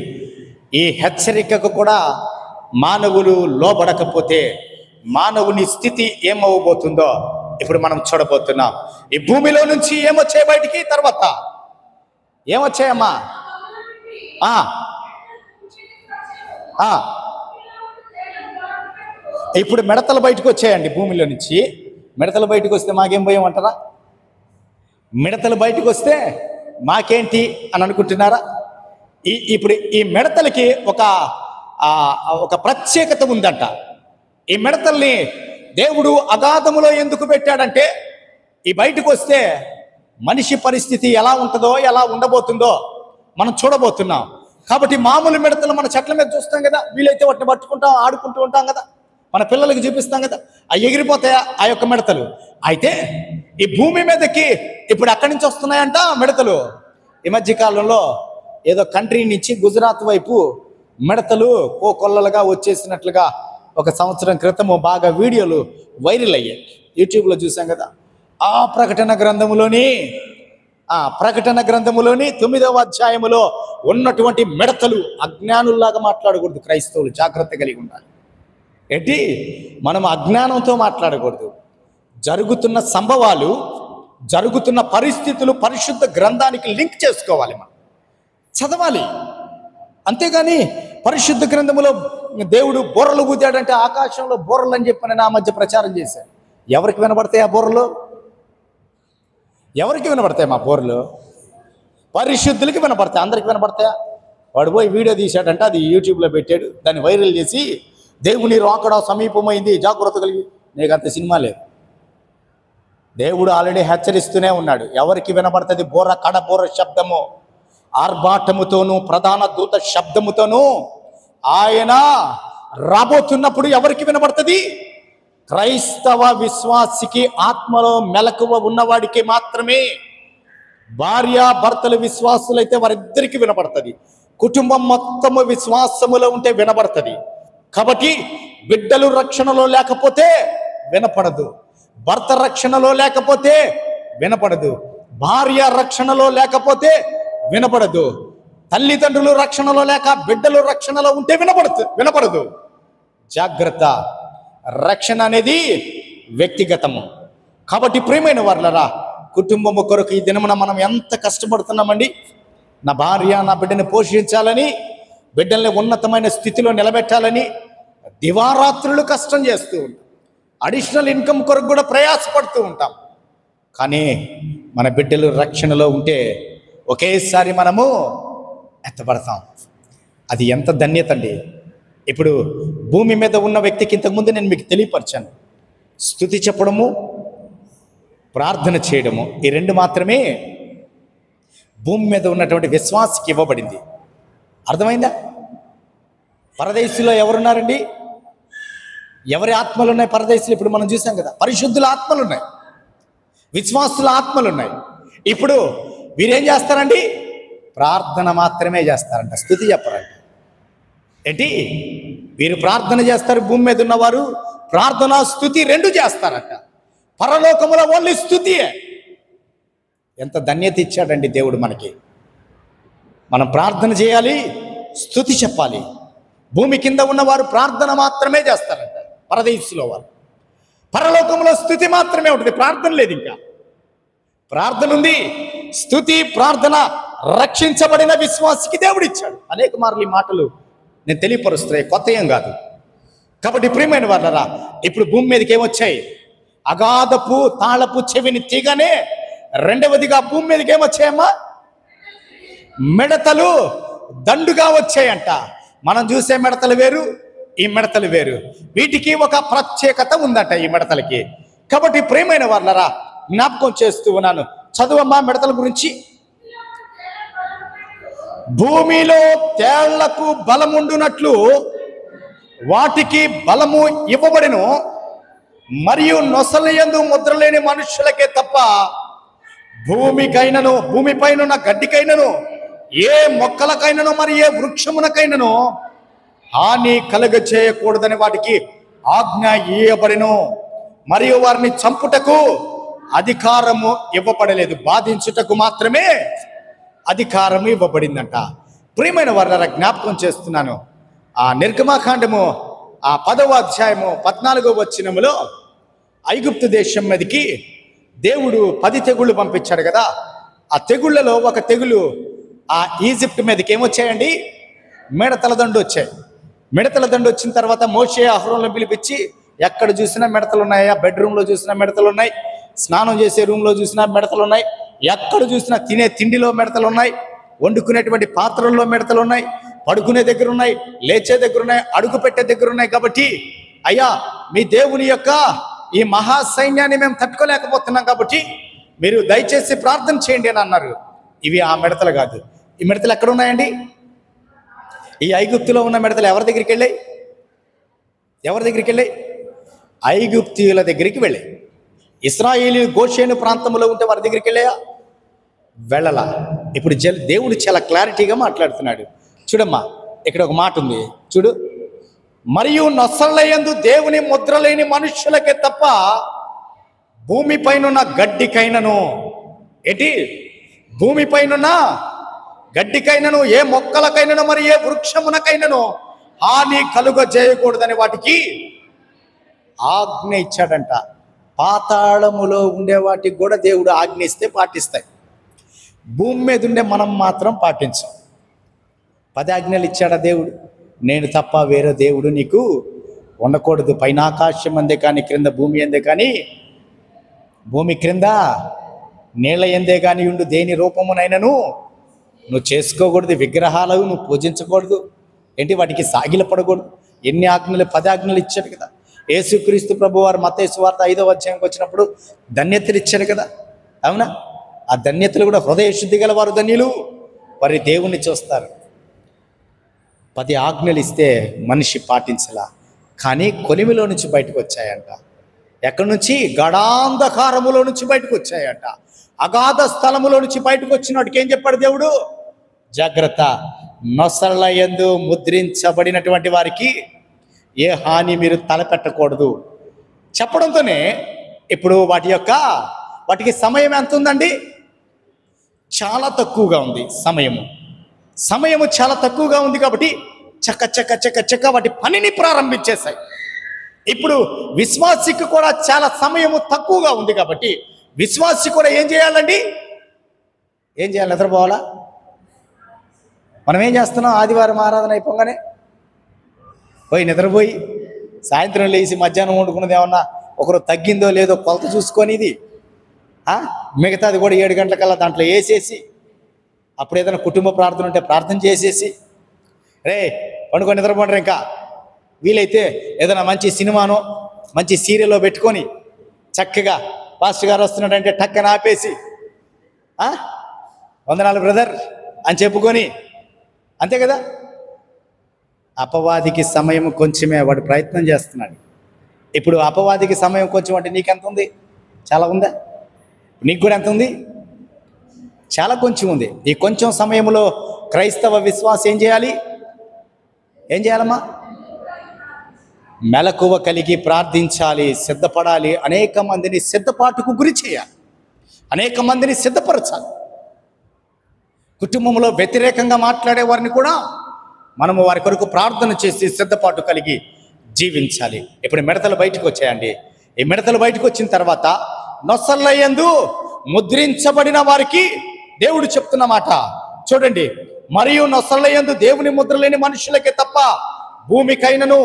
ఈ హెచ్చరికకు కూడా మానవులు లోబడకపోతే మానవుని స్థితి ఏమవబోతుందో ఇప్పుడు మనం చూడబోతున్నాం. ఈ భూమిలో నుంచి ఏమొచ్చాయి బయటికి? తర్వాత ఏమొచ్చాయమ్మా? ఇప్పుడు మిడతలు బయటకు వచ్చాయండి భూమిలో నుంచి. మిడతలు బయటకు వస్తే మాకేం భయం అంటారా? మిడతలు బయటకు వస్తే మాకేంటి అని అనుకుంటున్నారా? ఇప్పుడు ఈ మిడతలకి ఒక ప్రత్యేకత ఉందంట. ఈ మిడతల్ని దేవుడు అగాధములో ఎందుకు పెట్టాడంటే, ఈ బయటకు వస్తే మనిషి పరిస్థితి ఎలా ఉంటుందో, ఎలా ఉండబోతుందో మనం చూడబోతున్నాం. కాబట్టి మామూలు మిడతలు మన చెట్ల మీద చూస్తాం కదా, వీలైతే వాటిని పట్టుకుంటాం, ఆడుకుంటూ ఉంటాం కదా, మన పిల్లలకి చూపిస్తాం కదా, అవి ఎగిరిపోతాయి ఆ యొక్క మిడతలు. అయితే ఈ భూమి మీదకి ఇప్పుడు అక్కడి నుంచి వస్తున్నాయంట మిడతలు. ఈ మధ్య కాలంలో ఏదో కంట్రీ నుంచి గుజరాత్ వైపు మిడతలు కొల్లలుగా వచ్చేసినట్లుగా ఒక సంవత్సరం క్రితము బాగా వీడియోలు వైరల్ అయ్యాయి. యూట్యూబ్లో చూసాం కదా. ఆ ప్రకటన గ్రంథములోని 9వ అధ్యాయములో ఉన్నటువంటి మిడతలు అజ్ఞానుల్లాగా మాట్లాడకూడదు. క్రైస్తవులు జాగ్రత్త కలిగి ఉండాలి. ఏంటి? మనం అజ్ఞానంతో మాట్లాడకూడదు. జరుగుతున్న సంభవాలు, జరుగుతున్న పరిస్థితులు పరిశుద్ధ గ్రంథానికి లింక్ చేసుకోవాలి, మనం చదవాలి. అంతేగాని పరిశుద్ధ గ్రంథములో దేవుడు బోర్రలు ఊదాడంటే ఆకాశంలో బోర్రలు అని చెప్పని నా మధ్య ప్రచారం చేశారు. ఎవరికి వినబడతాయి ఆ బోర్రలు? ఎవరికి వినబడతాయి మా బోర్రలు? పరిశుద్ధులకి వినబడతాయి. అందరికి వినబడతాయా? వాడు పోయి వీడియో తీశాడంటే అది యూట్యూబ్లో పెట్టాడు, దాన్ని వైరల్ చేసి దేవుని రాకడ సమీపమైంది జాగ్రత్త కలిగి. నీకు అంత సినిమా లేదు. దేవుడు ఆల్రెడీ హెచ్చరిస్తూనే ఉన్నాడు. ఎవరికి వినబడుతుంది బోర్ర? కడబోర్ర శబ్దము, ఆర్భాటముతోనూ ప్రధాన దూత శబ్దముతోనూ ఆయన రాబోతున్నప్పుడు ఎవరికి వినబడుతుంది? క్రైస్తవ విశ్వాసికి, ఆత్మలో మెలకువ ఉన్నవాడికి మాత్రమే. భార్యాభర్తలు విశ్వాసులైతే వారిద్దరికి వినబడుతుంది. కుటుంబం మొత్తము విశ్వాసములో ఉంటే వినబడుతుంది. కాబట్టి బిడ్డలు రక్షణలో లేకపోతే వినపడదు, భర్త రక్షణలో లేకపోతే వినపడదు, భార్య రక్షణలో లేకపోతే వినపడదు, తల్లిదండ్రులు రక్షణలో లేక బిడ్డలు రక్షణలో ఉంటే వినపడదు. జాగ్రత్త. రక్షణ అనేది వ్యక్తిగతము. కాబట్టి ప్రియమైన వారలారా, కుటుంబము కొరకు ఈ దినమున మనం ఎంత కష్టపడుతున్నామండి. నా భార్య నా బిడ్డని పోషించాలని, బిడ్డల్ని ఉన్నతమైన స్థితిలో నిలబెట్టాలని దివారాత్రులు కష్టం చేస్తూ ఉంటాం. అడిషనల్ ఇన్కమ్ కొరకు కూడా ప్రయాసపడుతూ ఉంటాం. కానీ మన బిడ్డలు రక్షణలో ఉంటే ఒకేసారి మనము ఎత్తపడతాం. అది ఎంత ధన్యత అండి. ఇప్పుడు భూమి మీద ఉన్న వ్యక్తికి ఇంతకుముందు నేను మీకు తెలియపరిచాను. స్తుతి చెప్పడము, ప్రార్థన చేయడము, ఈ రెండు మాత్రమే భూమి మీద ఉన్నటువంటి విశ్వాసకి ఇవ్వబడింది. అర్థమైందా? పరదేశంలో ఎవరున్నారండి? ఎవరి ఆత్మలు ఉన్నాయి పరదేశంలో? ఇప్పుడు మనం చూసాం కదా, పరిశుద్ధుల ఆత్మలు ఉన్నాయి, విశ్వాసుల ఆత్మలు ఉన్నాయి. ఇప్పుడు వీరేం చేస్తారండి? ప్రార్థన మాత్రమే చేస్తారంట, స్తుతి చెప్పరంట. ఏంటి? వీరు ప్రార్థన చేస్తారు, భూమి మీద ఉన్నవారు ప్రార్థన స్తుతి రెండు చేస్తారంట. పరలోకములో ఓన్లీ స్తుతియే. ఎంత ధన్యత ఇచ్చాడండి దేవుడు మనకి. మనం ప్రార్థన చేయాలి, స్తుతి చెప్పాలి. భూమి కింద ఉన్నవారు ప్రార్థన మాత్రమే చేస్తారంట పరదేశంలో వారు. పరలోకంలో స్తుతి మాత్రమే ఉంటుంది, ప్రార్థన లేదు. ఇంకా ప్రార్థన ఉంది, స్తుతి ప్రార్థన రక్షించబడిన విశ్వాసికి దేవుడు ఇచ్చాడు. అనేక మార్లు ఈ మాటలు నేను తెలియపరుస్తున్నాయి, కొత్త ఏం కాదు. కాబట్టి ప్రియమైన వాళ్ళరా, ఇప్పుడు భూమి మీదకి ఏమొచ్చాయి? అగాధపు తాళపు చెవిని తీగనే రెండవదిగా భూమి మీదకి ఏమొచ్చాయమ్మా? మిడతలు దండుగా వచ్చాయంట. మనం చూసే మిడతలు వేరు, ఈ మిడతలు వేరు. వీటికి ఒక ప్రత్యేకత ఉందట ఈ మిడతలకి. కాబట్టి ప్రియమైన వాళ్ళరా, జ్ఞాపకం చేస్తూ ఉన్నాను, చదువమ్మా మిడతల గురించి. భూమిలో తేళ్లకు బలముండునట్లు వాటికి బలము ఇవ్వబడిను, మరియు నొసలయందు ముద్రలేని మనుషులకే తప్ప భూమికైనను, భూమిపైన గడ్డికైనను, ఏ మొక్కలకైనను, మరి ఏ వృక్షమునకైనను హాని కలుగ చేయకూడదని వాటికి ఆజ్ఞ ఇవ్వబడిను. మరియు వారిని చంపుటకు అధికారము ఇవ్వబడలేదు, బాధించుటకు మాత్రమే అధికారము ఇవ్వబడిందంట. ప్రియమైన వారి జ్ఞాపకం చేస్తున్నాను, ఆ నిర్గమాకాండము 10వ అధ్యాయము 14వ వచనములో ఐగుప్తు దేశం మీదకి దేవుడు 10 తెగుళ్ళు పంపించాడు కదా. ఆ తెగుళ్లలో ఒక తెగులు ఆ ఈజిప్ట్ మీదకి ఏమొచ్చాయండి? మిడతల దండు వచ్చాయి. మిడతల దండు వచ్చిన తర్వాత మోషే అహరోనులను పిలిపించి, ఎక్కడ చూసినా మిడతలు ఉన్నాయా? బెడ్రూమ్లో చూసినా మిడతలు ఉన్నాయి, స్నానం చేసే రూమ్లో చూసినా మిడతలు ఉన్నాయి, ఎక్కడ చూసినా తినే తిండిలో మిడతలు ఉన్నాయి, వండుకునేటువంటి పాత్రల్లో మిడతలు ఉన్నాయి, పడుకునే దగ్గర ఉన్నాయి, లేచే దగ్గర ఉన్నాయి, అడుగు పెట్టే దగ్గర ఉన్నాయి. కాబట్టి అయ్యా, మీ దేవుని యొక్క ఈ మహాసైన్యాన్ని మేము తట్టుకోలేకపోతున్నాం, కాబట్టి మీరు దయచేసి ప్రార్థన చేయండి అని అన్నారు. ఇవి ఆ మిడతలు కాదు. ఈ మిడతలు ఎక్కడ ఉన్నాయండి? ఈ ఐగుప్తులో ఉన్న మిడతలు ఎవరి దగ్గరికి వెళ్ళాయి? ఎవరి దగ్గరికి వెళ్ళాయి? ఐగుప్తీయుల దగ్గరికి వెళ్ళాయి. ఇశ్రాయేలు గోషేను ప్రాంతంలో ఉంటే వారి దగ్గరికి వెళ్ళాయా? వెళ్ళలా. ఇప్పుడు దేవుడు చాలా క్లారిటీగా మాట్లాడుతున్నాడు. చూడమ్మా, ఇక్కడ ఒక మాట ఉంది, చూడు. మరియు నొసలయందు దేవుని ముద్ర లేని మనుష్యులకే తప్ప భూమిపైనున్న గడ్డికైనను, ఏంటి? భూమిపైనున్న గడ్డికైనను, ఏ మొక్కలకైనను, మరి ఏ వృక్షమునకైనను హాని కలుగ చేయకూడదని వాటికి ఆజ్ఞ ఇచ్చాడంట. పాతాళములో ఉండే వాటికి కూడా దేవుడు ఆజ్ఞ ఇస్తే పాటిస్తాయి. భూమి మీద ఉండే మనం మాత్రం పాటించాం. 10 ఆజ్ఞలు ఇచ్చాడా దేవుడు? నేను తప్ప వేరే దేవుడు నీకు ఉండకూడదు. పైన ఆకాశం అందే కానీ, క్రింద భూమి అందే కానీ, భూమి క్రింద నీళ్ళ ఎందే కానీ ఉండు దేని రూపమునైనను నువ్వు చేసుకోకూడదు. విగ్రహాలు నువ్వు పూజించకూడదు. ఏంటి? వాటికి సాగిలపడకూడదు. ఎన్ని ఆజ్ఞలు? 10 ఆజ్ఞలు ఇచ్చాడు కదా. యేసుక్రీస్తు ప్రభు వారు మత్తయి సువార్త 5వ అధ్యాయంకి వచ్చినప్పుడు ధన్యతలు ఇచ్చారు కదా, అవునా? ఆ ధన్యతలు కూడా హృదయ శుద్ధి గల వారు ధన్యులు, వారి దేవుణ్ణి చూస్తారు. 10 ఆజ్ఞలు ఇస్తే మనిషి పాటించలా, కానీ కొలిమిలో నుంచి బయటకు వచ్చాయంట. ఎక్కడి నుంచి? గడాంధకారములో నుంచి బయటకు వచ్చాయంట. అగాధ స్థలములో నుంచి బయటకు వచ్చినట్టుకి ఏం చెప్పాడు దేవుడు? జాగ్రత్త, నొసళ్ళ యందు ముద్రించబడినటువంటి వారికి ఏ హాని మీరు తలపెట్టకూడదు చెప్పడంతోనే ఇప్పుడు వాటికి సమయం ఎంత ఉందండి? చాలా తక్కువగా ఉంది సమయము చాలా తక్కువగా ఉంది. కాబట్టి చక్క వాటి పనిని ప్రారంభించేశాయి. ఇప్పుడు విశ్వాసికి కూడా చాలా సమయము తక్కువగా ఉంది. కాబట్టి విశ్వాసి కూడా ఏం చేయాలండి? ఏం చేయాలి? నిద్రపోవాలా? మనం ఏం చేస్తున్నాం? ఆదివారం ఆరాధన అయిపోగానే పోయి నిద్రపోయి సాయంత్రం లేచి మధ్యాహ్నం వండుకున్నది ఏమన్నా ఒకరు తగ్గిందో లేదో కొలత చూసుకొని ఇది మిగతాది కూడా 7 గంటలకల్లా దాంట్లో వేసేసి అప్పుడు ఏదైనా కుటుంబ ప్రార్థన ఉంటే ప్రార్థన చేసేసి రే పండుకొని నిద్రపోండి. ఇంకా వీలైతే ఏదైనా మంచి సినిమానో మంచి సీరియల్లో పెట్టుకొని చక్కగా పాస్టర్ గారు వస్తున్నాడంటే టక్కన ఆపేసి వందనాలు బ్రదర్ అని చెప్పుకొని అంతే కదా. అపవాదికి సమయం కొంచెమే, వాడు ప్రయత్నం చేస్తున్నాడు. ఇప్పుడు అపవాదికి సమయం కొంచెం అంటే నీకెంత ఉంది? చాలా ఉందా? నీకు కూడా ఎంత ఉంది? చాలా కొంచెం ఉంది. ఈ కొంచెం సమయంలో క్రైస్తవ విశ్వాసం ఏం చేయాలి? ఏం చేయాలమ్మా? మెలకువ కలిగి ప్రార్థించాలి, సిద్ధపడాలి, అనేక మందిని సిద్ధపాటుకు గురి చేయాలి, అనేక మందిని సిద్ధపరచాలి. కుటుంబంలో వ్యతిరేకంగా మాట్లాడే వారిని కూడా మనము వారి కొరకు ప్రార్థన చేసి సిద్ధపాటు కలిగి జీవించాలి. ఇప్పుడు మిడతలు బయటకు వచ్చాయండి. ఈ మిడతలు బయటకు వచ్చిన తర్వాత నొసళ్ళయందు ముద్రించబడిన వారికి దేవుడు చెప్తున్న మాట చూడండి. మరియు నొసళ్ళయందు దేవుని ముద్ర లేని మనుషులకే తప్ప భూమికైనను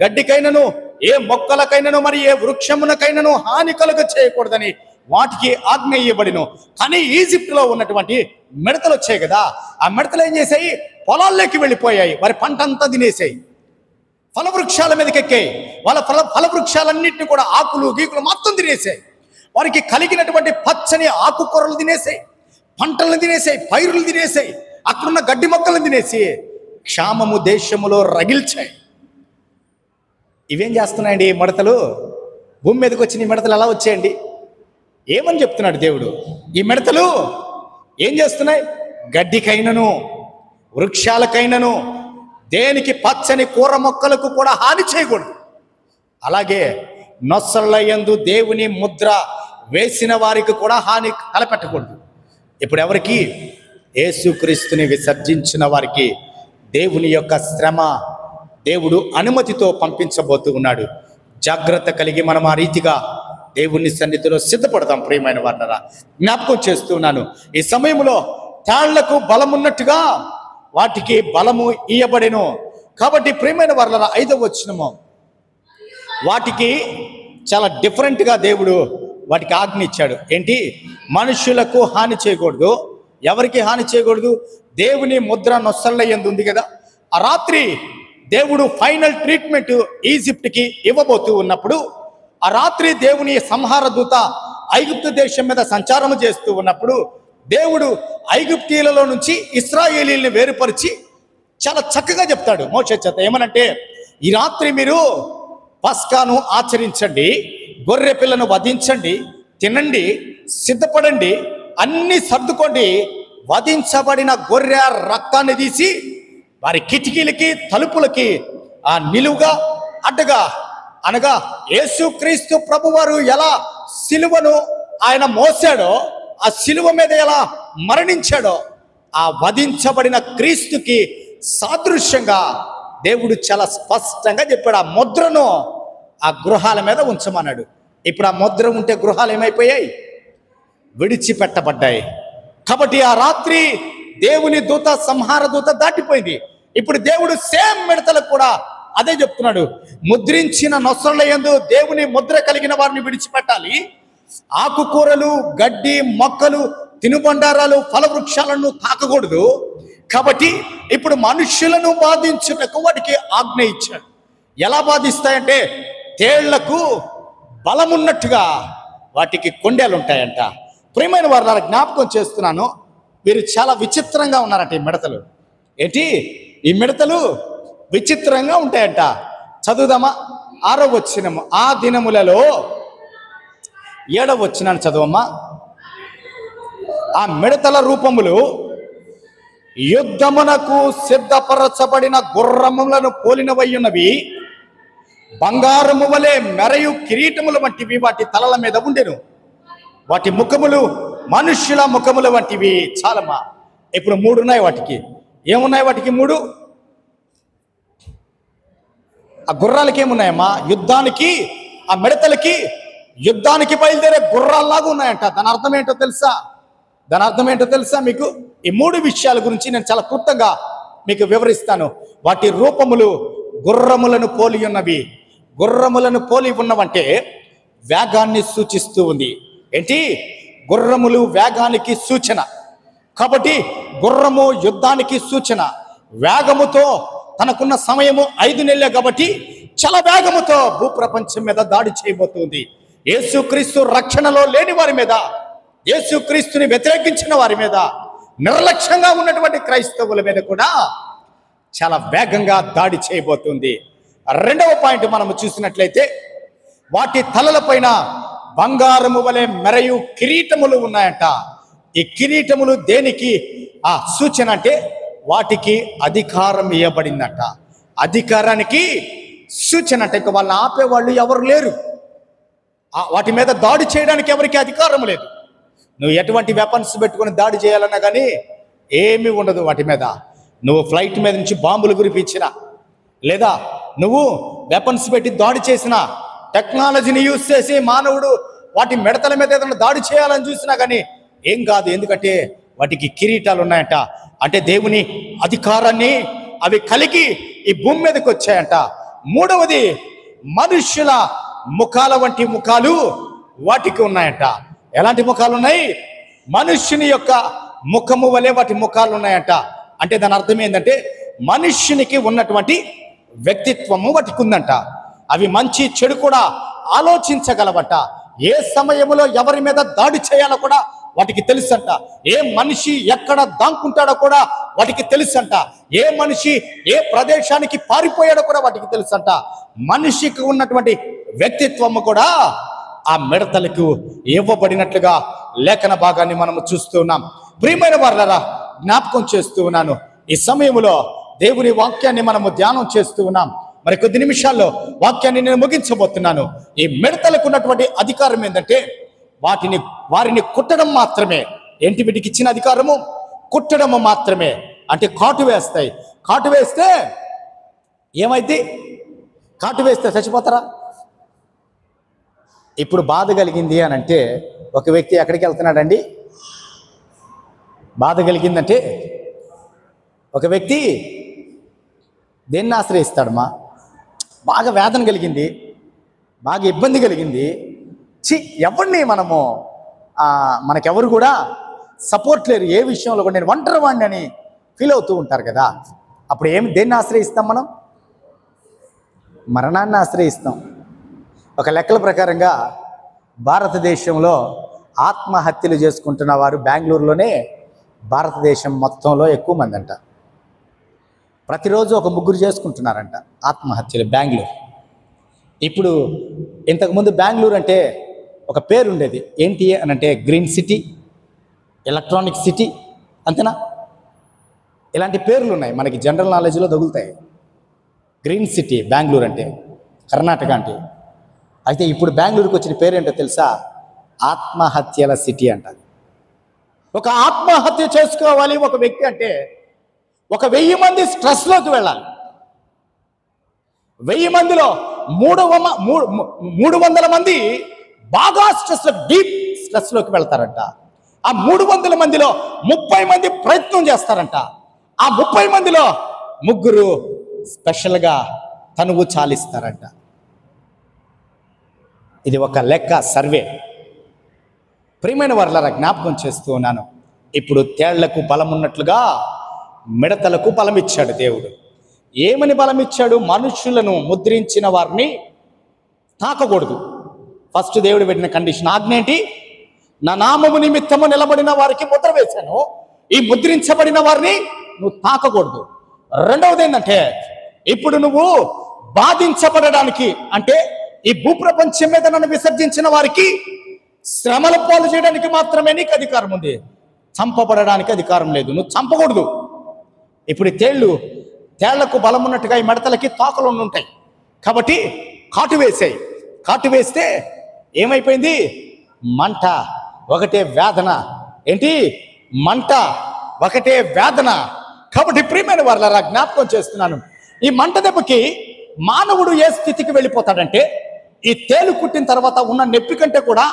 గడ్డికైనను ఏ మొక్కలకైనను మరి ఏ వృక్షమునకైనను హాని కలుగ చేయకూడదని వాటికి ఆజ్ఞ ఇవ్వబడిను. కానీ ఈజిప్ట్లో ఉన్నటువంటి మిడతలు వచ్చాయి కదా, ఆ మిడతలు ఏం చేసాయి? పొలాల్లోకి వెళ్ళిపోయాయి, వారి పంట అంతా తినేసాయి, ఫలవృక్షాల మీదకి ఎక్కాయి. వాళ్ళ ఫలవృక్షాలన్నింటినీ కూడా ఆకులు గీకులు మొత్తం తినేసాయి. వారికి కలిగినటువంటి పచ్చని ఆకుకూరలు తినేసాయి, పంటలను తినేసాయి, పైరులు తినేసాయి, అక్కడున్న గడ్డి మొక్కలను తినేసి క్షామము దేశములో రగిల్చాయి. ఇవేం చేస్తున్నాయండి ఈ మిడతలు? భూమి మీదకి వచ్చిన ఈ మిడతలు ఎలా వచ్చాయండి? ఏమని చెప్తున్నాడు దేవుడు? ఈ మిడతలు ఏం చేస్తున్నాయి? గడ్డికైనను వృక్షాలకైనను దేనికి పచ్చని కూర మొక్కలకు కూడా హాని చేయకూడదు. అలాగే నొసళ్ళయందు దేవుని ముద్ర వేసిన వారికి కూడా హాని తలపెట్టకూడదు. ఇప్పుడు ఎవరికి? యేసుక్రీస్తుని విసర్జించిన వారికి దేవుని యొక్క శ్రమ దేవుడు అనుమతితో పంపించబోతూ ఉన్నాడు. జాగ్రత్త కలిగి మనం ఆ రీతిగా దేవుని సన్నిధిలో సిద్ధపడతాం. ప్రియమైన వారలారా, జ్ఞాపకం చేస్తున్నాను, ఈ సమయంలో తాళ్లకు బలమున్నట్టుగా వాటికి బలము ఇయ్యబడెను. కాబట్టి ప్రియమైన వారలారా, 5వ వచనము, వాటికి చాలా డిఫరెంట్గా దేవుడు వాటికి ఆజ్ఞ ఇచ్చాడు. ఏంటి? మనుషులకు హాని చేయకూడదు. ఎవరికి హాని చేయకూడదు? దేవుని ముద్ర నొసళ్ళయందు ఉంది కదా. ఆ రాత్రి దేవుడు ఫైనల్ ట్రీట్మెంట్ ఈజిప్ట్కి ఇవ్వబోతూ ఉన్నప్పుడు, ఆ రాత్రి దేవుని సంహార దూత ఐగుప్తు దేశం మీద సంచారం చేస్తూ ఉన్నప్పుడు దేవుడు ఐగుప్తీయులలో నుంచి ఇశ్రాయేలీల్ని వేరుపరిచి చాలా చక్కగా చెప్తాడు మోషే చేత. ఏమనంటే, ఈ రాత్రి మీరు పస్కాను ఆచరించండి, గొర్రె పిల్లను వధించండి, తినండి, సిద్ధపడండి, అన్ని సర్దుకోండి. వధించబడిన గొర్రె రక్తాన్ని తీసి వారి కిటికీలకి తలుపులకి ఆ నిలువుగా అడ్డగా, అనగా యేసుక్రీస్తు ప్రభువారు ఎలా సిలువను ఆయన మోసాడో, ఆ సిలువ మీద ఎలా మరణించాడో, ఆ వధించబడిన క్రీస్తుకి సాదృశ్యంగా దేవుడు చాలా స్పష్టంగా చెప్పాడు. ఆ ముద్రను ఆ గృహాల మీద ఉంచమన్నాడు. ఇప్పుడు ఆ ముద్ర ఉంటే గృహాలు ఏమైపోయాయి? విడిచిపెట్టబడ్డాయి. కాబట్టి ఆ రాత్రి దేవుని దూత, సంహార దూత దాటిపోయింది. ఇప్పుడు దేవుడు సేమ్ మిడతలకు కూడా అదే చెప్తున్నాడు. ముద్రించిన నొసళ్ళయందు దేవుని ముద్ర కలిగిన వారిని విడిచిపెట్టాలి. ఆకుకూరలు, గడ్డి మొక్కలు, తినుబండారాలు, ఫలవృక్షాలను తాకకూడదు. కాబట్టి ఇప్పుడు మనుష్యులను బాధించుటకు వాటికి ఆజ్ఞ ఇచ్చాడు. ఎలా బాధిస్తాయంటే, తేళ్లకు బలమున్నట్టుగా వాటికి కొండేలు ఉంటాయంట. ప్రియమైన వారు జ్ఞాపకం చేస్తున్నాను, వీరు చాలా విచిత్రంగా ఉన్నారంట ఈ మిడతలు. ఏంటి? ఈ మిడతలు విచిత్రంగా ఉంటాయంట. చదువుదామా? 6వ వచనము. ఆ దినములలో 7వ వచనాన్ని చదువమ్మా. ఆ మిడతల రూపములు యుద్ధమునకు సిద్ధపరచబడిన గుర్రములను పోలినవయ్యున్నవి, బంగారము వలె మెరయు కిరీటముల వంటివి వాటి తలల మీద ఉండెను. వాటి ముఖములు మనుష్యుల ముఖముల వంటివి. చాలమ్మా. ఇప్పుడు 3 ఉన్నాయి వాటికి. ఏమున్నాయి వాటికి? 3. ఆ గుర్రాలకి ఏమున్నాయమ్మా? యుద్ధానికి, ఆ మిడతలకి యుద్ధానికి బయలుదేరే గుర్రాల్లాగా ఉన్నాయంట. దాని అర్థం ఏంటో తెలుసా? మీకు ఈ 3 విషయాల గురించి నేను చాలా క్లుప్తంగా మీకు వివరిస్తాను. వాటి రూపములు గుర్రములను పోలి ఉన్నవి. గుర్రములను పోలి ఉన్నవంటే వేగాన్ని సూచిస్తూ ఉంది. ఏంటి? గుర్రములు వేగానికి సూచన. కాబట్టి గుర్రము యుద్ధానికి సూచన. వేగముతో, తనకున్న సమయము 5 నెలలే కాబట్టి చాలా వేగముతో భూప్రపంచం మీద దాడి చేయబోతుంది. యేసుక్రీస్తు రక్షణలో లేని వారి మీద, యేసుక్రీస్తుని వ్యతిరేకించిన వారి మీద, నిర్లక్ష్యంగా ఉన్నటువంటి క్రైస్తవుల మీద కూడా చాలా వేగంగా దాడి చేయబోతుంది. రెండవ పాయింట్ మనము చూసినట్లయితే, వాటి తలలపైన బంగారము వలె మెరయు కిరీటములు ఉన్నాయంట. ఈ కిరీటములు దేనికి ఆ సూచన అంటే, వాటికి అధికారం ఇవ్వబడిందట. అధికారానికి సూచన అంటే ఇక వాళ్ళని ఆపేవాళ్ళు ఎవరు లేరు. వాటి మీద దాడి చేయడానికి ఎవరికి అధికారం లేదు. నువ్వు ఎటువంటి వెపన్స్ పెట్టుకొని దాడి చేయాలన్నా కానీ ఏమీ ఉండదు వాటి మీద. నువ్వు ఫ్లైట్ మీద నుంచి బాంబులు కురిపించిన, లేదా నువ్వు వెపన్స్ పెట్టి దాడి చేసిన, టెక్నాలజీని యూజ్ చేసి మానవుడు వాటి మిడతల మీద ఏదైనా దాడి చేయాలని చూసినా కానీ ఏం కాదు. ఎందుకంటే వాటికి కిరీటాలు ఉన్నాయంట. అంటే దేవుని అధికారాన్ని అవి కలిగి ఈ భూమి మీదకి వచ్చాయంట. మూడవది, మనుష్యుల ముఖాల వంటి ముఖాలు వాటికి ఉన్నాయంట. ఎలాంటి ముఖాలు ఉన్నాయి? మనుష్యుని యొక్క ముఖము వలె వాటి ముఖాలు ఉన్నాయంట. అంటే దాని అర్థం ఏంటంటే, మనుష్యునికి ఉన్నటువంటి వ్యక్తిత్వము వాటికి ఉందంట. అవి మంచి చెడు కూడా ఆలోచించగలవట. ఏ సమయంలో ఎవరి మీద దాడి చేయాలో కూడా వాటికి తెలుసంట. ఏ మనిషి ఎక్కడ దాక్కుంటాడో కూడా వాటికి తెలుసంట. ఏ మనిషి ఏ ప్రదేశానికి పారిపోయాడో కూడా వాటికి తెలుసంట. మనిషికి ఉన్నటువంటి వ్యక్తిత్వము కూడా ఆ మిడతలకు ఇవ్వబడినట్లుగా లేఖన భాగాన్ని మనము చూస్తున్నాం. ప్రియమైన వారలారా, జ్ఞాపకం చేస్తూ ఉన్నాను, ఈ సమయంలో దేవుని వాక్యాన్ని మనము ధ్యానం చేస్తూ ఉన్నాం. మరి కొద్ది నిమిషాల్లో వాక్యాన్ని నేను ముగించబోతున్నాను. ఈ మిడతలకు ఉన్నటువంటి అధికారం ఏంటంటే, వారిని కుట్టడం మాత్రమే. ఏంటి వీటికి ఇచ్చిన అధికారము? కుట్టడము మాత్రమే. అంటే కాటు వేస్తాయి. కాటు వేస్తే ఏమైంది? కాటు వేస్తే చచ్చిపోతారా? ఇప్పుడు బాధ కలిగింది అని అంటే ఒక వ్యక్తి ఎక్కడికి వెళ్తున్నాడండి? బాధ కలిగిందంటే ఒక వ్యక్తి దేన్ని ఆశ్రయిస్తాడమ్మా? బాగా వేదన కలిగింది, బాగా ఇబ్బంది కలిగింది, ఎవరిని మనకెవరు కూడా సపోర్ట్ లేరు ఏ విషయంలో కూడా. నేను ఒంటరి వాడిని అని ఫీల్ అవుతూ ఉంటారు కదా. అప్పుడు దేన్ని ఆశ్రయిస్తాం? మనం మరణాన్ని ఆశ్రయిస్తాం. ఒక లెక్కల ప్రకారంగా భారతదేశంలో ఆత్మహత్యలు చేసుకుంటున్న వారు బెంగళూరులోనే భారతదేశం మొత్తంలో ఎక్కువ మంది అంట. ప్రతిరోజు ఒక 3 చేసుకుంటున్నారంట ఆత్మహత్యలు బెంగళూరు. ఇప్పుడు ఇంతకుముందు బెంగళూరు అంటే ఒక పేరు ఉండేది. ఏంటి అని అంటే, గ్రీన్ సిటీ, ఎలక్ట్రానిక్ సిటీ, అంతేనా? ఇలాంటి పేర్లు ఉన్నాయి, మనకి జనరల్ నాలెడ్జ్లో తగులుతాయి. గ్రీన్ సిటీ బెంగళూరు అంటే, కర్ణాటక అంటే. అయితే ఇప్పుడు బెంగళూరుకి వచ్చిన పేరేంటో తెలుసా? ఆత్మహత్యల సిటీ అంట. ఒక ఆత్మహత్య చేసుకోవాలి ఒక వ్యక్తి అంటే 1000 మంది స్ట్రెస్లోకి వెళ్ళాలి. 1000 మందిలో 300 మంది బాగా డీప్ స్ట్రెస్లోకి వెళ్తారంట. ఆ 300 మందిలో 30 మంది ప్రయత్నం చేస్తారంట. ఆ 30 మందిలో 3 స్పెషల్గా తనువు చాలిస్తారంట. ఇది ఒక లెక్క, సర్వే. ప్రియమైన వారలారా, జ్ఞాపకం చేస్తూ ఉన్నాను, ఇప్పుడు తేళ్లకు బలం ఉన్నట్లుగా మిడతలకు బలం ఇచ్చాడు దేవుడు. ఏమని బలం ఇచ్చాడు? మనుషులను ముద్రించిన వారిని తాకకూడదు. ఫస్ట్ దేవుడు పెట్టిన కండిషన్, ఆజ్ఞ ఏంటి? నా నామము నిమిత్తము నిలబడిన వారికి ముద్ర వేశాను, ఈ ముద్రించబడిన వారిని నువ్వు తాకకూడదు. రెండవది ఏంటంటే, ఇప్పుడు నువ్వు బాధించబడడానికి, అంటే ఈ భూప్రపంచం మీద నన్ను విసర్జించిన వారికి శ్రమల పాలు చేయడానికి మాత్రమే నీకు అధికారం ఉంది. చంపబడడానికి అధికారం లేదు. నువ్వు చంపకూడదు. ఇప్పుడు ఈ తేళ్లకు బలం ఉన్నట్టుగా ఈ మిడతలకి తోకలు ఉంటాయి కాబట్టి కాటు వేసాయి. కాటు వేస్తే ఏమైపోయింది? మంట, ఒకటే వేదన. ఏంటి? మంట, ఒకటే వేదన. కాబట్టి ప్రియమైన వారలారా, జ్ఞాపకం చేస్తున్నాను, ఈ మంట దెబ్బకి మానవుడు ఏ స్థితికి వెళ్ళిపోతాడంటే, ఈ తేలు కుట్టిన తర్వాత ఉన్న నొప్పి కంటే కూడా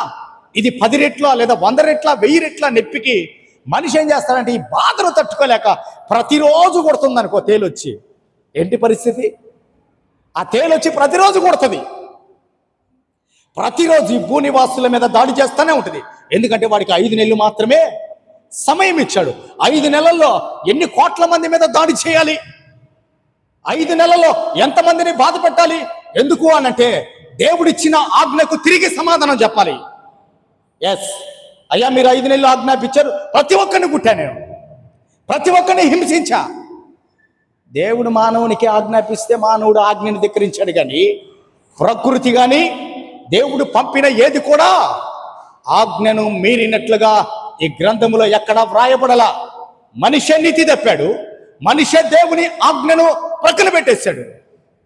ఇది 10 రెట్ల లేదా 100 రెట్ల 1000 రెట్ల నొప్పికి మనిషి ఏం చేస్తాడంటే ఈ బాధను తట్టుకోలేక ప్రతిరోజు కొడుతుంది అనుకో తేలొచ్చి. ఏంటి పరిస్థితి? ఆ తేలొచ్చి ప్రతిరోజు కొడుతుంది. ప్రతిరోజు ఈ భూనివాసుల మీద దాడి చేస్తూనే ఉంటుంది. ఎందుకంటే వాడికి 5 నెలలు మాత్రమే సమయం ఇచ్చాడు. 5 నెలల్లో ఎన్ని కోట్ల మంది మీద దాడి చేయాలి? 5 నెలల్లో ఎంతమందిని బాధ పెట్టాలి? ఎందుకు అనంటే దేవుడిచ్చిన ఆజ్ఞకు తిరిగి సమాధానం చెప్పాలి. ఎస్ అయ్యా, మీరు 5 నెలలు ఆజ్ఞాపించారు, ప్రతి ఒక్కరిని కుట్టా, నేను ప్రతి ఒక్కరిని హింసించా. దేవుడు మానవునికి ఆజ్ఞాపిస్తే మానవుడు ఆజ్ఞని ధిక్కరించాడు. కానీ ప్రకృతి కానీ దేవుడు పంపిన ఏది కూడా ఆజ్ఞను మీరినట్లుగా ఈ గ్రంథములో ఎక్కడా వ్రాయబడలా. మనిషే నీతి తప్పాడు, మనిషే దేవుని ఆజ్ఞను ప్రక్కన పెట్టేశాడు.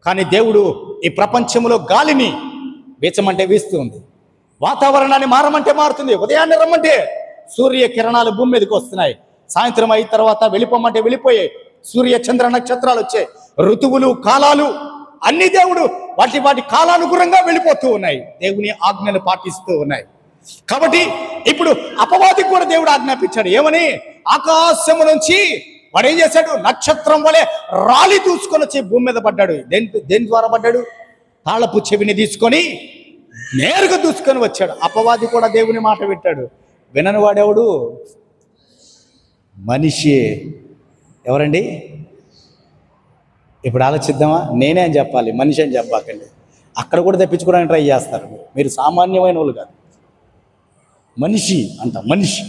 కానీ దేవుడు ఈ ప్రపంచంలో గాలిని వీచమంటే వీస్తుంది, వాతావరణాన్ని మారమంటే మారుతుంది, ఉదయాన్నే రమ్మంటే సూర్య కిరణాలు భూమి మీదకి వస్తున్నాయి, సాయంత్రం అయిన తర్వాత వెళ్ళిపోమంటే వెళ్ళిపోయాయి, సూర్య చంద్ర నక్షత్రాలు వచ్చాయి, ఋతువులు కాలాలు అన్ని దేవుడు వాటి కాలానుగుణంగా వెళ్ళిపోతూ ఉన్నాయి, దేవుని ఆజ్ఞను పాటిస్తూ ఉన్నాయి. కాబట్టి ఇప్పుడు అపవాదికి కూడా దేవుడు ఆజ్ఞాపించాడు. ఏమని? ఆకాశము నుంచి వాడు ఏం చేశాడు? నక్షత్రం వలె రాలి దూసుకొని వచ్చి భూమి మీద పడ్డాడు. దేని ద్వారా పడ్డాడు? తాళపు చెవిని తీసుకొని నేరుగా దూసుకొని వచ్చాడు. అపవాది కూడా దేవుని మాట వింటాడు. వినని వాడెవడు? మనిషి. ఎవరండి? ఇప్పుడు ఆలోచిద్దామా? నేనే అని చెప్పాలి, మనిషి అని చెప్పాకండి. అక్కడ కూడా తప్పించుకోవడానికి ట్రై చేస్తారు. మీరు సామాన్యమైన వాళ్ళు కాదు, మనిషి అంట. మనిషి.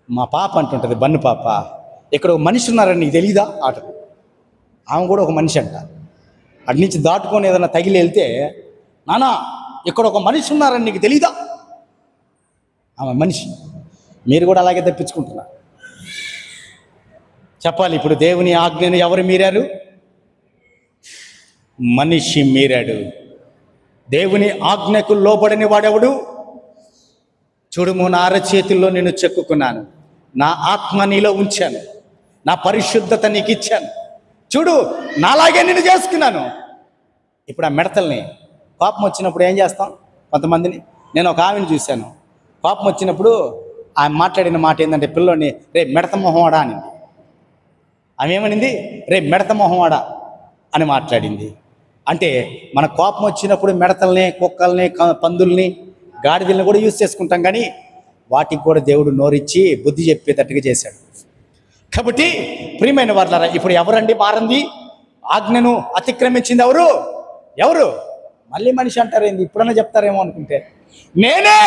మా పాప అంటుంటుంది, బన్ను పాప, ఇక్కడ ఒక మనిషి ఉన్నారని నీకు తెలీదా అంటది. ఆమె కూడా ఒక మనిషి అంట. అటు నుంచి దాటుకొని ఏదైనా తగిలి వెళ్తే, నానా ఇక్కడ ఒక మనిషి ఉన్నారని నీకు తెలీదా? ఆమె మనిషి. మీరు కూడా అలాగే తప్పించుకుంటున్నారు. చెప్పాలి, ఇప్పుడు దేవుని ఆజ్ఞను ఎవరు మీరారు? మనిషి మీరాడు. దేవుని ఆజ్ఞకు లోబడని వాడెవడు? చూడుము, నా అరచేతుల్లో నేను చెక్కుకున్నాను, నా ఆత్మ నీలో ఉంచాను, నా పరిశుద్ధత నీకు ఇచ్చాను, చూడు నాలాగే నేను చేసుకున్నాను. ఇప్పుడు ఆ మిడతల్ని కోపం వచ్చినప్పుడు ఏం చేస్తాం? కొంతమందిని, నేను ఒక ఆమెను చూశాను, కోపం వచ్చినప్పుడు ఆమె మాట్లాడిన మాట ఏంటంటే, పిల్లోని రే మిడత మొహవాడా అనింది. ఆమె ఏమనింది? రే మిడత మొహవాడా అని మాట్లాడింది. అంటే మన కోపం వచ్చినప్పుడు మిడతల్ని, కుక్కల్ని, పందుల్ని, గాడిదల్ని కూడా యూజ్ చేసుకుంటాం. కానీ వాటికి కూడా దేవుడు నోరిచ్చి బుద్ధి చెప్పేటట్టుగా చేశాడు. కాబట్టి ప్రియమైన వారులారా, ఇప్పుడు ఎవరండి మారింది? ఆజ్ఞను అతిక్రమించింది ఎవరు? ఎవరు? మళ్ళీ మనిషి అంటారేంది? ఇప్పుడన్నా చెప్తారేమో అనుకుంటే, నేనే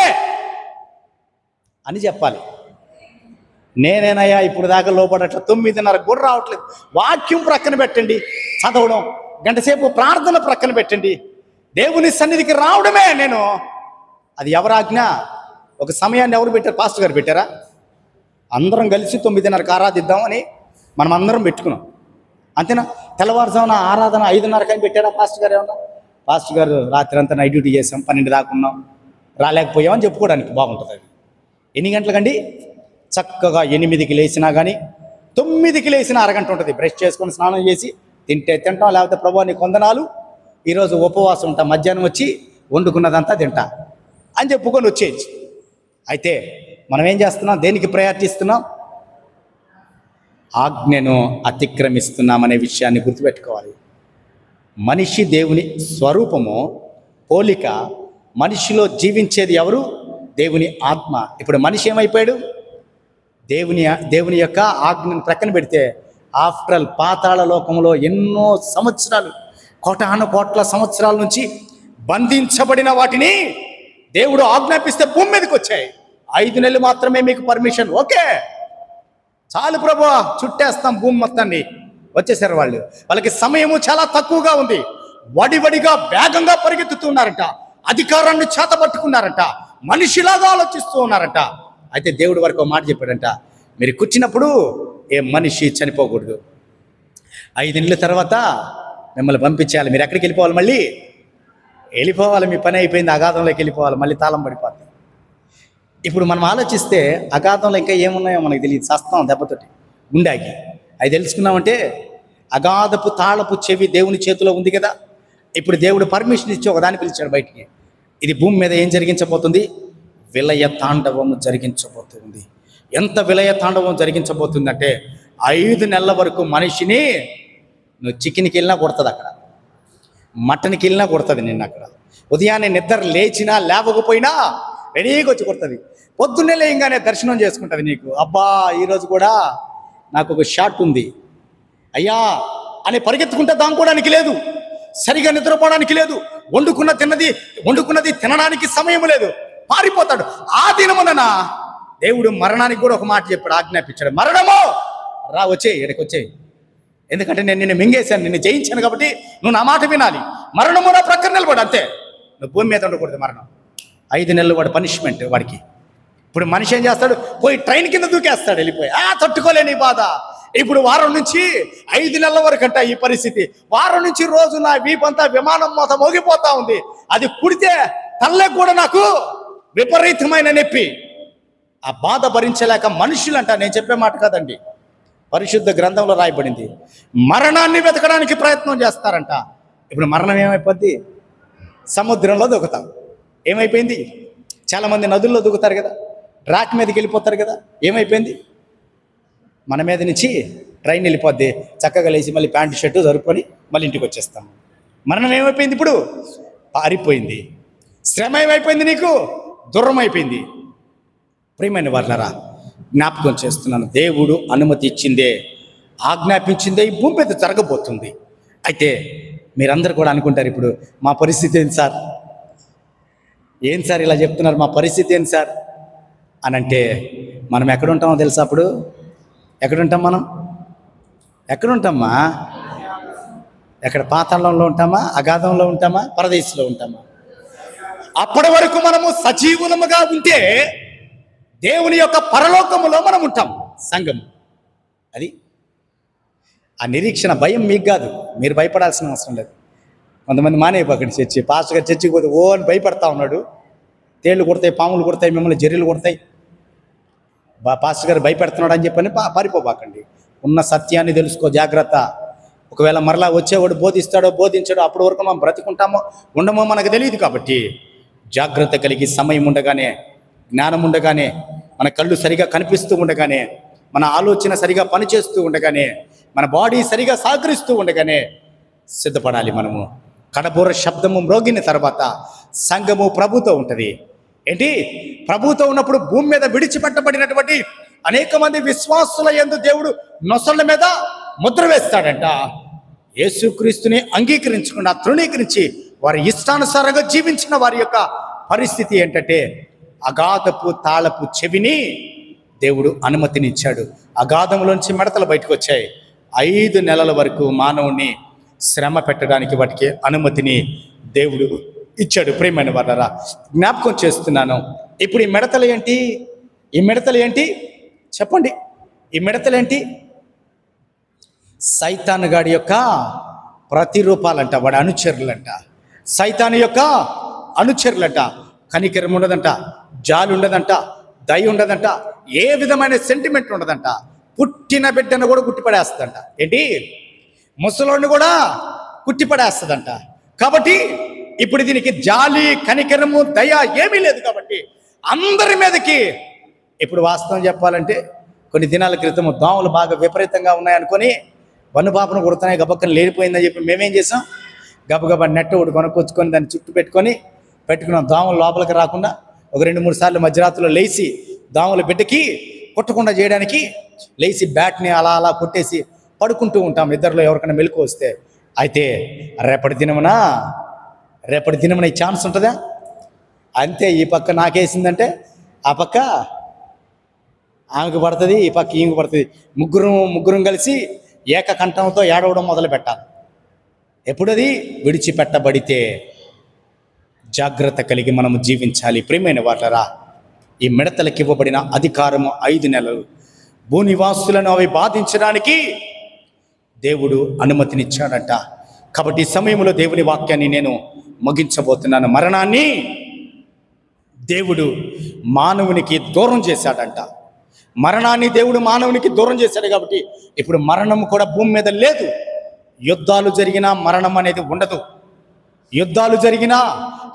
అని చెప్పాలి. నేనేనయ్యా ఇప్పుడు దాకా లోపడట్ల 9:30 కూడా రావట్లేదు. వాక్యం ప్రక్కన పెట్టండి, చదవడం, గంట సేపు ప్రార్థన ప్రక్కన పెట్టండి, దేవుని సన్నిధికి రావడమే నేను. అది ఎవరి ఆజ్ఞ? ఒక సమయాన్ని ఎవరు పెట్టారు? పాస్టర్ గారు పెట్టారా? అందరం కలిసి 9:30కి ఆరాధిద్దామని మనం అందరం పెట్టుకున్నాం, అంతేనా? తెల్లవారుజామున ఆరాధన 5:30 అని పెట్టారా పాస్టర్ గారు? ఏమన్నా పాస్టర్ గారు రాత్రి అంతా నైట్ డ్యూటీ చేసాం, 12 దాకా ఉన్నాం, రాలేకపోయామని చెప్పుకోవడానికి బాగుంటుంది. అది ఎన్ని గంటలకండి? చక్కగా 8కి లేచినా కానీ 9కి లేచిన అరగంట ఉంటుంది. బ్రష్ చేసుకొని స్నానం చేసి తింటే తింటాం, లేకపోతే ప్రభు నీ కొందనాలు, ఈరోజు ఉపవాసం ఉంటా, మధ్యాహ్నం వచ్చి వండుకున్నదంతా తింటా అని చెప్పుకొని వచ్చేయచ్చు. అయితే మనం ఏం చేస్తున్నాం? దేనికి ప్రయారిటీ ఇస్తున్నాం? ఆజ్ఞను అతిక్రమిస్తున్నామనే విషయాన్ని గుర్తుపెట్టుకోవాలి. మనిషి దేవుని స్వరూపము, పోలిక. మనిషిలో జీవించేది ఎవరు? దేవుని ఆత్మ. ఇప్పుడు మనిషి ఏమైపోయాడు? దేవుని యొక్క ఆజ్ఞను ప్రక్కన పెడితే, ఆఫ్టర్ ఆల్ పాతాళ లోకంలో ఎన్నో సంవత్సరాలు, కోట్ల సంవత్సరాల నుంచి బంధించబడిన వాటిని దేవుడు ఆజ్ఞాపిస్తే భూమి మీదకి వచ్చాయి. 5 నెలలు మాత్రమే మీకు పర్మిషన్. ఓకే, చాలు ప్రభు, చుట్టేస్తాం భూమి మొత్తాన్ని. వచ్చేసారు వాళ్ళు. వాళ్ళకి సమయము చాలా తక్కువగా ఉంది. వడివడిగా వేగంగా పరిగెత్తుతున్నారట, అధికారాన్ని చేతబట్టుకున్నారట, మనిషిలాగా ఆలోచిస్తూ ఉన్నారట. అయితే దేవుడి వరకు ఒక మాట చెప్పాడంట, మీరు కూర్చున్నప్పుడు ఏ మనిషి చనిపోకూడదు, 5 నెలల తర్వాత మిమ్మల్ని పంపించేయాలి. మీరు ఎక్కడికి వెళ్ళిపోవాలి? మళ్ళీ వెళ్ళిపోవాలి, మీ పని అయిపోయింది, అగాధంలోకి వెళ్ళిపోవాలి, మళ్ళీ తాళం పడిపోతుంది. ఇప్పుడు మనం ఆలోచిస్తే అగాధంలో ఇంకా ఏమున్నాయో మనకు తెలియదు, సస్తాం దెబ్బతోటి గుండాకి. అది తెలుసుకున్నామంటే అగాధపు తాళపు చెవి దేవుని చేతిలో ఉంది కదా. ఇప్పుడు దేవుడు పర్మిషన్ ఇచ్చి ఒకదాన్ని పిలిచాడు బయటికి. ఇది భూమి మీద ఏం జరిగించబోతుంది? విలయ తాండవము జరిగించబోతుంది. ఎంత విలయ తాండవం జరిగించబోతుందంటే 5 నెలల వరకు మనిషిని నువ్వు చికెన్కి వెళ్ళినా కొడుతుంది, అక్కడ మటన్కి వెళ్ళినా కొడుతుంది నిన్ను. అక్కడ ఉదయాన్నే నిద్ర లేచినా లేవకపోయినా రెడీగా వచ్చి కొడుతుంది. పొద్దున్నే లేయంగానే దర్శనం చేసుకుంటుంది నీకు. అబ్బా ఈరోజు కూడా నాకు ఒక షాట్ ఉంది అయ్యా అని పరిగెత్తుకుంటే దాముకోవడానికి లేదు, సరిగా నిద్రపోవడానికి లేదు, వండుకున్నది తినడానికి సమయం లేదు, పారిపోతాడు. ఆ దినమున దేవుడు మరణానికి కూడా ఒక మాట చెప్పాడు, ఆజ్ఞాపించాడు, మరణమో రా వచ్చేయి, ఇక్కడికి వచ్చేయి, ఎందుకంటే నేను నిన్ను మింగేశాను, నిన్ను జయించాను కాబట్టి నువ్వు నా మాట వినాలి. మరణము నా ప్రక్కన నిలబడు, అంతే, నువ్వు భూమి మీద ఉండకూడదు. మరణం 5 నెలలు వాడు పనిష్మెంట్ వాడికి. ఇప్పుడు మనిషి ఏం చేస్తాడు, పోయి ట్రైన్ కింద దూకేస్తాడు, వెళ్ళిపోయి తట్టుకోలేని బాధ. ఇప్పుడు వారం నుంచి 5 నెలల వరకు అంట ఈ పరిస్థితి. వారం నుంచి రోజు నా వీపంతా విమానం మొత్తం మోగిపోతా ఉంది. అది కుడితే తల్లకు కూడా నాకు విపరీతమైన నొప్పి. ఆ బాధ భరించలేక మనుషులంట, నేను చెప్పే మాట కాదండి, పరిశుద్ధ గ్రంథంలో రాయబడింది, మరణాన్ని వెతకడానికి ప్రయత్నం చేస్తారంట. ఇప్పుడు మరణం ఏమైపోద్ది, సముద్రంలో దూకుతాం. ఏమైపోయింది, చాలామంది నదుల్లో దూకుతారు కదా, ట్రాక్ మీదకి వెళ్ళిపోతారు కదా, ఏమైపోయింది, మన మీద నుంచి ట్రైన్ వెళ్ళిపోద్ది, చక్కగా లేచి మళ్ళీ ప్యాంటు షర్టు జరుపుకొని మళ్ళీ ఇంటికి వచ్చేస్తాం. మరణం ఏమైపోయింది, ఇప్పుడు పారిపోయింది. శ్రమ ఏమైపోయింది, నీకు దూరం అయిపోయింది. ప్రియమైన వారులారా, జ్ఞాపకం చేస్తున్నాను, దేవుడు అనుమతి ఇచ్చిందే, ఆజ్ఞాపించిందే ఈ భూమి మీద జరగబోతుంది. అయితే మీరందరూ కూడా అనుకుంటారు, ఇప్పుడు మా పరిస్థితి ఏంటి సార్, ఏం సార్ ఇలా చెప్తున్నారు, మా పరిస్థితి ఏంటి సార్ అని అంటే, మనం ఎక్కడ ఉంటామో తెలుసా? అప్పుడు ఎక్కడుంటాం మనం? ఎక్కడుంటామా? ఎక్కడ? పాతాళంలో ఉంటామా, అగాధంలో ఉంటామా, పరదేశంలో ఉంటామా? అప్పటి వరకు మనము సజీవులముగా ఉంటే దేవుని యొక్క పరలోకములో మనం ఉంటాం, సంఘం. అది ఆ నిరీక్షణ. భయం మీకు కాదు, మీరు భయపడాల్సిన అవసరం లేదు. కొంతమంది మానేయపోకండి చర్చి, పాస్టర్ గారు చర్చికి పోతే ఓ అని భయపడతా ఉన్నాడు, తేళ్ళు కొడతాయి, పాములు కొడతాయి, మిమ్మల్ని జర్రీలు కొడతాయి, పాస్టర్ గారు భయపెడుతున్నాడు అని చెప్పని పారిపోబాకండి. ఉన్న సత్యాన్ని తెలుసుకో, జాగ్రత్త. ఒకవేళ మరలా వచ్చేవాడు బోధిస్తాడో బోధించాడో, అప్పటి వరకు మనం బ్రతికుంటామో ఉండమో మనకు తెలియదు. కాబట్టి జాగ్రత్త కలిగి, సమయం ఉండగానే, జ్ఞానం ఉండగానే, మన కళ్ళు సరిగా కనిపిస్తూ ఉండగానే, మన ఆలోచన సరిగా పనిచేస్తూ ఉండగానే, మన బాడీ సరిగా సహకరిస్తూ ఉండగానే సిద్ధపడాలి మనము. కడబోర శబ్దము మ్రోగిన తర్వాత సంఘము ప్రభుతో ఉంటుంది. ఏంటి? ప్రభుతో ఉన్నప్పుడు భూమి మీద విడిచిపెట్టబడినటువంటి అనేక మంది విశ్వాసుల యందు దేవుడు నొసళ్ళ మీద ముద్ర వేస్తాడంట. యేసుక్రీస్తుని అంగీకరించకుండా తృణీకరించి వారి ఇష్టానుసారంగా జీవించిన వారి యొక్క పరిస్థితి ఏంటంటే, అగాధపు తాళపు చెవిని దేవుడు అనుమతినిచ్చాడు. అగాధంలోంచి మడతలు బయటకు వచ్చాయి. 5 నెలల వరకు మానవుని శ్రమ పెట్టడానికి వాటికి అనుమతిని దేవుడు ఇచ్చాడు. ప్రియమైన వారలారా, జ్ఞాపకం చేస్తున్నాను. ఇప్పుడు ఈ మిడతలు ఏంటి? ఈ మిడతలు ఏంటి చెప్పండి? ఈ మిడతలు ఏంటి? సైతాను గాడి యొక్క ప్రతిరూపాలంట, వాడి అనుచరులంట. సైతాను యొక్క అనుచరులంట. కనికరం ఉండదంట, జాలి ఉండదంట, దయ ఉండదంట, ఏ విధమైన సెంటిమెంట్ ఉండదంట. పుట్టిన బిడ్డను కూడా కుట్టిపడేస్తుందంట. ఏంటి? ముసలోడిని కూడా కుట్టిపడేస్తుందంట. కాబట్టి ఇప్పుడు దీనికి జాలి, కనికరము, దయ ఏమీ లేదు. కాబట్టి అందరి మీదకి ఇప్పుడు వాస్తవం చెప్పాలంటే, కొన్ని దినాల క్రితం దోమలు బాగా విపరీతంగా ఉన్నాయనుకొని వన్నుపాపను కొడుతున్నాయి, గబక్కన లేనిపోయిందని చెప్పి మేమేం చేసాం, గబగబా నెట్ ఒకటి కొనుక్కొచ్చుకొని దాన్ని చుట్టూ పెట్టుకున్నాం. దోమలు లోపలికి రాకుండా ఒక 2-3 సార్లు మధ్యరాత్రిలో లేచి దోమల బిడ్డకి కొట్టకుండా చేయడానికి లేచి బ్యాట్ని అలా అలా కొట్టేసి పడుకుంటూ ఉంటాం, ఇద్దరిలో ఎవరికైనా మెలకు వస్తే. అయితే రేపటి దినమున ఈ ఛాన్స్ ఉంటుందా? అంతే, ఈ పక్క నాకేసిందంటే ఆ పక్క ఆమెకు పడుతుంది, ఈ పక్క ఈమెకు పడుతుంది. ముగ్గురం కలిసి ఏకకంఠంతో ఏడవడం మొదలు పెట్టాలి. ఎప్పుడది? విడిచిపెట్టబడితే. జాగ్రత్త కలిగి మనము జీవించాలి. ప్రియమైన వారలారా, ఈ మిడతలకు ఇవ్వబడిన అధికారము 5 నెలలు. భూనివాసులను అవి బాధించడానికి దేవుడు అనుమతినిచ్చాడట. కాబట్టి ఈ సమయంలో దేవుని వాక్యాన్ని నేను ముగించబోతున్నాను. మరణాన్ని దేవుడు మానవునికి దూరం చేశాడంట. మరణాన్ని దేవుడు మానవునికి దూరం చేశాడు. కాబట్టి ఇప్పుడు మరణం కూడా భూమి మీద లేదు. యుద్ధాలు జరిగినా మరణం అనేది ఉండదు. యుద్ధాలు జరిగినా,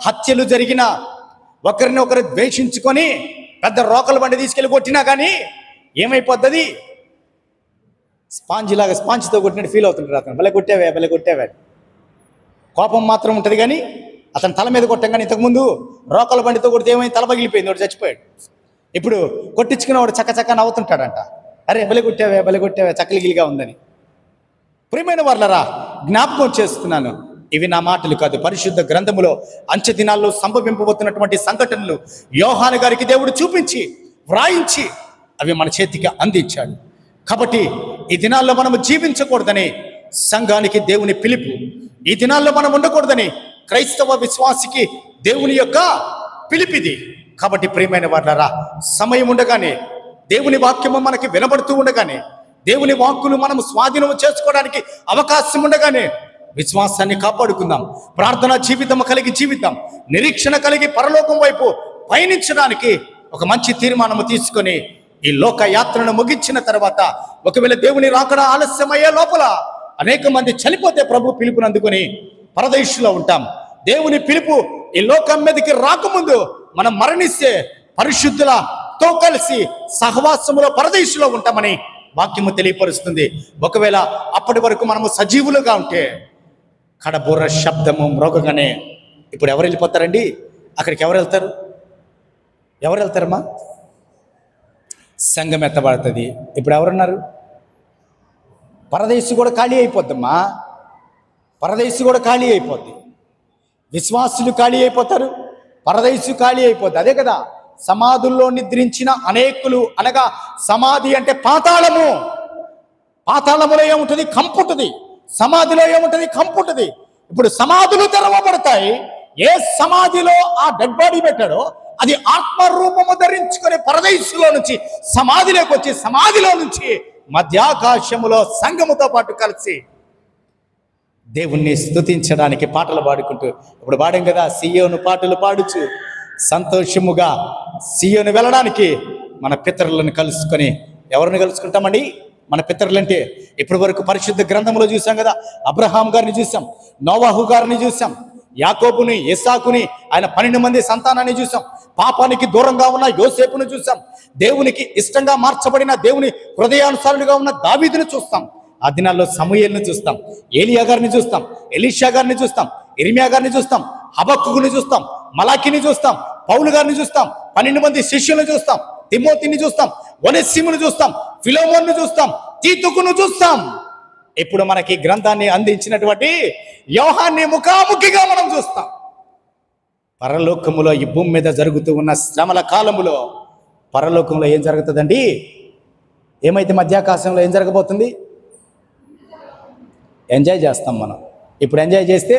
హత్యలు జరిగినా, ఒకరిని ఒకరు ద్వేషించుకొని పెద్ద రోకల బండి తీసుకెళ్ళి కొట్టినా కానీ ఏమైపోద్ది? స్పాంజ్తో కొట్టినట్టు ఫీల్ అవుతుంటాడు అతను. భలే కొట్టావే. కోపం మాత్రం ఉంటుంది కానీ అతను తల మీద కొట్టాం. కానీ ఇంతకుముందు రోకల బండితో కొడితే ఏమైంది? తల పగిలిపోయింది, వాడు చచ్చిపోయాడు. ఇప్పుడు కొట్టించుకున్నవాడు చక్క నవ్వుతుంటాడంట. అరే భలే కొట్టావే, చక్కలిగిలిగా ఉందని. ప్రియమైన వారలారా, జ్ఞాపకం చేస్తున్నాను, ఇవి నా మాటలు కాదు. పరిశుద్ధ గ్రంథములో అంచె దినాల్లో సంభవింపబోతున్నటువంటి సంఘటనలు యోహాను గారికి దేవుడు చూపించి వ్రాయించి అవి మన చేతికి అందించాడు. కాబట్టి ఈ దినాల్లో మనము జీవించకూడదని సంఘానికి దేవుని పిలుపు. ఈ దినాల్లో మనం ఉండకూడదని క్రైస్తవ విశ్వాసికి దేవుని యొక్క పిలిపిది. కాబట్టి ప్రియమైన వారలారా, సమయం ఉండగానే, దేవుని వాక్యము మనకి వినబడుతూ ఉండగానే, దేవుని వాక్కులు మనము స్వాధీనం చేసుకోవడానికి అవకాశం ఉండగానే విశ్వాసాన్ని కాపాడుకుందాం. ప్రార్థనా జీవితం కలిగి జీవితం, నిరీక్షణ కలిగి పరలోకం వైపు పయనించడానికి ఒక మంచి తీర్మానము తీసుకొని ఈ లోక యాత్రను ముగించిన తర్వాత, ఒకవేళ దేవుని రాకడ ఆలస్యమయ్యే లోపల అనేక మంది చనిపోతే ప్రభు పిలుపుని అందుకొని పరదేశంలో ఉంటాం. దేవుని పిలుపు ఈ లోకం మీదకి రాకముందు మనం మరణిస్తే పరిశుద్ధులతో కలిసి సహవాసములో పరదేశంలో ఉంటామని వాక్యము తెలియపరుస్తుంది. ఒకవేళ అప్పటి వరకు మనము సజీవులుగా ఉంటే కడబుర్ర శబ్దము మ్రోగగానే ఇప్పుడు ఎవరు వెళ్ళిపోతారండి? అక్కడికి ఎవరు వెళ్తారమ్మా? సంఘం ఎత్తబడుతుంది. ఇప్పుడు ఎవరున్నారు? పరదేశు కూడా ఖాళీ అయిపోద్దమ్మా. పరదేశు కూడా ఖాళీ అయిపోద్ది. విశ్వాసులు ఖాళీ అయిపోతారు, పరదేశు ఖాళీ అయిపోద్ది. అదే కదా, సమాధుల్లో నిద్రించిన అనేకులు, అనగా సమాధి అంటే పాతాళము. పాతాళములో ఏముంటుంది? కంపుంటుంది. సమాధిలో ఏముంటుంది? కంపుంటుంది. ఇప్పుడు సమాధులు తెరవబడతాయి. ఏ సమాధిలో ఆ డెడ్ బాడీ పెట్టాడో అది ఆత్మరూపము ధరించుకునే పరదేశంలో నుంచి సమాధిలోకి వచ్చి, సమాధిలో నుంచి మధ్యాకాశములో సంఘముతో పాటు కలిసి దేవుణ్ణి స్తుతించడానికి పాటలు పాడుకుంటూ, ఇప్పుడు పాడాం కదా, సియోను పాటలు పాడుచు సంతోషముగా సియోను వెళ్ళడానికి మన పితరులను కలుసుకొని, ఎవరిని కలుసుకుంటామండి? మన పితరులంటే ఇప్పటి వరకు పరిశుద్ధ గ్రంథంలో చూసాం కదా, అబ్రహాం గారిని చూసాం, నోవాహు గారిని చూసాం, యాకోబుని, ఇస్సాకుని, ఆయన 12 మంది సంతానాన్ని చూసాం. పాపానికి దూరంగా ఉన్న యోసేపును చూసాం. దేవునికి ఇష్టంగా మార్చబడిన, దేవుని హృదయానుసారులుగా ఉన్న దావీదుని చూస్తాం. ఆ దినాల్లో సమూయేలుని చూస్తాం, ఏలియా గారిని చూస్తాం, ఎలీషా గారిని చూస్తాం, ఇర్మియా గారిని చూస్తాం, హబక్కుని చూస్తాం, మలాకిని చూస్తాం, పౌలు గారిని చూస్తాం, 12 మంది శిష్యులను చూస్తాం, తిమోతిని చూస్తాం, ఒనేసిమును చూస్తాం, ఫిలోమోను చూస్తాం, తీతుకును చూస్తాం. ఇప్పుడు మనకి గ్రంథాన్ని అందించినటువంటి యోహాన్ని ముఖాముఖిగా మనం చూస్తాం. పరలోకములో, ఈ భూమి మీద జరుగుతూ ఉన్న శ్రమల కాలములో పరలోకంలో ఏం జరుగుతుందండి? ఏమైతే మధ్యాకాశంలో ఏం జరగబోతుంది? ఎంజాయ్ చేస్తాం మనం. ఇప్పుడు ఎంజాయ్ చేస్తే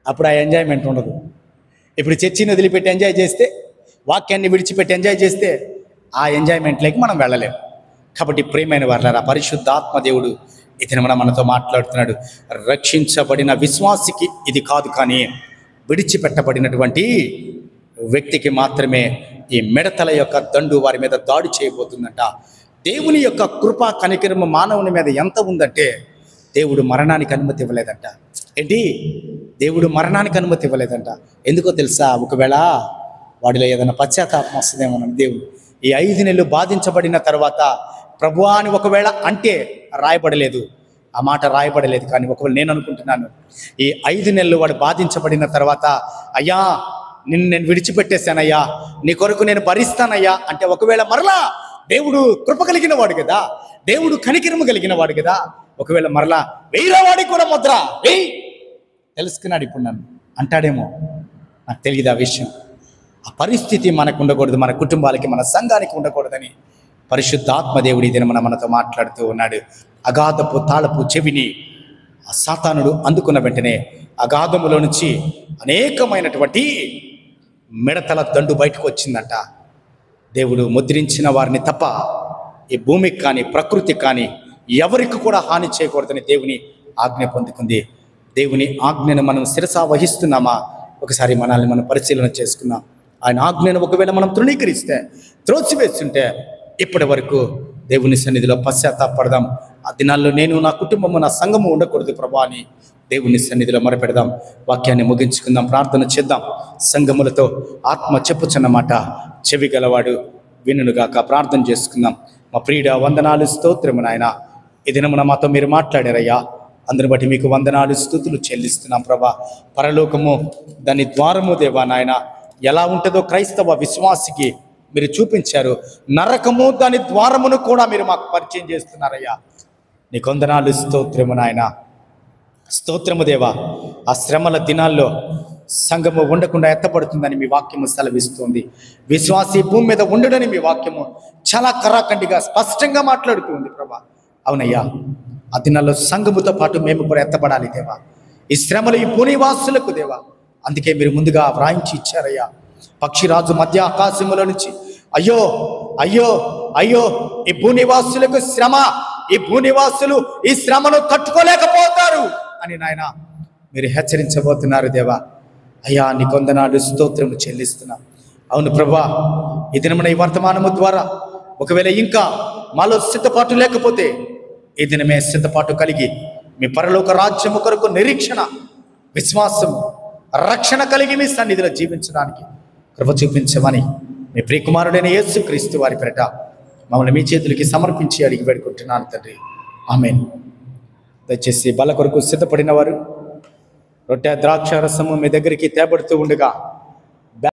అప్పుడు ఆ ఎంజాయ్మెంట్ ఉండదు. ఇప్పుడు చర్చిని వదిలిపెట్టి ఎంజాయ్ చేస్తే, వాక్యాన్ని విడిచిపెట్టి ఎంజాయ్ చేస్తే ఆ ఎంజాయ్మెంట్లోకి మనం వెళ్ళలేము. కాబట్టి ప్రియమైన వారలారా, పరిశుద్ధ ఆత్మదేవుడు ఇతను మనతో మాట్లాడుతున్నాడు. రక్షించబడిన విశ్వాసికి ఇది కాదు, కానీ విడిచిపెట్టబడినటువంటి వ్యక్తికి మాత్రమే ఈ మిడతల యొక్క దండు వారి మీద దాడి చేయబోతుందంట. దేవుని యొక్క కృపా కనికరము మానవుని మీద ఎంత ఉందంటే, దేవుడు మరణానికి అనుమతి ఇవ్వలేదంట. ఏంటి? దేవుడు మరణానికి అనుమతి ఇవ్వలేదంట. ఎందుకో తెలుసా? ఒకవేళ వాడిలో ఏదైనా పశ్చాత్తాపం వస్తుందేమోనని దేవుడు ఈ 5 నెలలు బాధించబడిన తర్వాత ప్రభువా అని ఒకవేళ అంటే రాయబడలేదు, ఆ మాట రాయబడలేదు. కానీ ఒకవేళ నేను అనుకుంటున్నాను, ఈ 5 నెలలు వాడు బాధించబడిన తర్వాత, అయ్యా నేను విడిచిపెట్టేశానయ్యా, నీ కొరకు నేను భరిస్తానయ్యా అంటే, ఒకవేళ మరలా దేవుడు కృప కలిగిన వాడు కదా, దేవుడు కనికరము కలిగిన వాడు కదా, ఒకవేళ మరలా వెయ్యిలో వాడికి కూడా ముద్ర వెయ్యి తెలుసుకున్నాడు ఇప్పుడు నన్ను అంటాడేమో, నాకు తెలియదు ఆ విషయం. ఆ పరిస్థితి మనకు ఉండకూడదు, మన కుటుంబాలకి, మన సంఘానికి ఉండకూడదని పరిశుద్ధాత్మదేవుడి దినమున మనతో మాట్లాడుతూ ఉన్నాడు. అగాధపు తాళపు చెవిని ఆ సాతానుడు అందుకున్న వెంటనే అగాధములో నుంచి అనేకమైనటువంటి మిడతల దండు బయటకు వచ్చిందంట. దేవుడు ముద్రించిన వారిని తప్ప ఈ భూమికి కానీ ప్రకృతికి కానీ ఎవరికి కూడా హాని చేయకూడదని దేవుని ఆజ్ఞ పొందుకుంది. దేవుని ఆజ్ఞను మనం శిరసా వహిస్తున్నామా? ఒకసారి మనల్ని మనం పరిశీలన చేసుకున్నాం. ఆయన ఆజ్ఞను ఒకవేళ మనం తృణీకరిస్తే, త్రోసివేస్తుంటే, ఇప్పటి వరకు దేవుని సన్నిధిలో పశ్చాత్తాపడదాం. ఆ దినాల్లో నేను, నా కుటుంబము, నా సంఘము ఉండకూడదు ప్రభా అని దేవుని సన్నిధిలో మొరపెడదాం. వాక్యాన్ని ముగించుకుందాం, ప్రార్థన చేద్దాం. సంఘములతో ఆత్మ చెప్పుచున్నమాట చెవి గలవాడు వినుగాక. ప్రార్థన చేసుకుందాం. మా ప్రియుడ వందనాలు, స్తోత్రము నాయన. ఈ దినమున మాతో మీరు మాట్లాడారయ్యా. అందరిని బట్టి మీకు వందనాలు, స్తుతులు చెల్లిస్తున్నాం ప్రభా. పరలోకము దాని ద్వారము దేవా నాయన ఎలా ఉంటుందో క్రైస్తవ విశ్వాసికి మీరు చూపించారు. నరకము దాని ద్వారమును కూడా మీరు మాకు పరిచయం చేస్తున్నారయ్యా. నీకు వందనాలు, స్తోత్రము నాయన. స్తోత్రము దేవా. ఆ శ్రమల దినాల్లో సంఘము ఉండకుండా ఎత్తపడుతుందని మీ వాక్యము సెలవిస్తుంది. విశ్వాసి భూమి మీద ఉండడని మీ వాక్యము చాలా కరాఖండిగా స్పష్టంగా మాట్లాడుతుంది ప్రభా. అవునయ్యా, ఆ దినాల్లో సంఘముతో పాటు మేము కూడా ఎత్తపడాలి దేవా. ఈ శ్రమలు ఈ భూనివాసులకు దేవా, అందుకే మీరు ముందుగా వ్రాయించి ఇచ్చారయ్యా. పక్షిరాజు మధ్య ఆకాశములో నుంచి అయ్యో అయ్యో అయ్యో ఈ భూనివాసులకు శ్రమ, ఈ భూనివాసులు ఈ శ్రమను తట్టుకోలేకపోతారు అని నాయన మీరు హెచ్చరించబోతున్నారు దేవా. అయ్యా నీ కొందనాలు, స్తోత్రము చెల్లిస్తున్నాం. అవును ప్రభా, ఈ దినమున ఈ వర్తమానము ద్వారా ఒకవేళ ఇంకా మాలో సిద్ధపాటు లేకపోతే ఈ దినమే సిద్ధపాటు కలిగి మీ పరలోక రాజ్యము కొరకు నిరీక్షణ, విశ్వాసం, రక్షణ కలిగి మీ సన్నిధిలో జీవించడానికి కృప చూపించమని మీ ప్రియకుమారుడైన యేసుక్రీస్తు వారి పేరిట మమ్మల్ని మీ చేతులకి సమర్పించి అడిగి పెడుకుంటున్నాను తండ్రి. ఆమేన్. దయచేసి బల కొరకు సిద్ధపడిన వారు రొట్టె ద్రాక్ష రసము మీ దగ్గరికి తేబడుతూ ఉండగా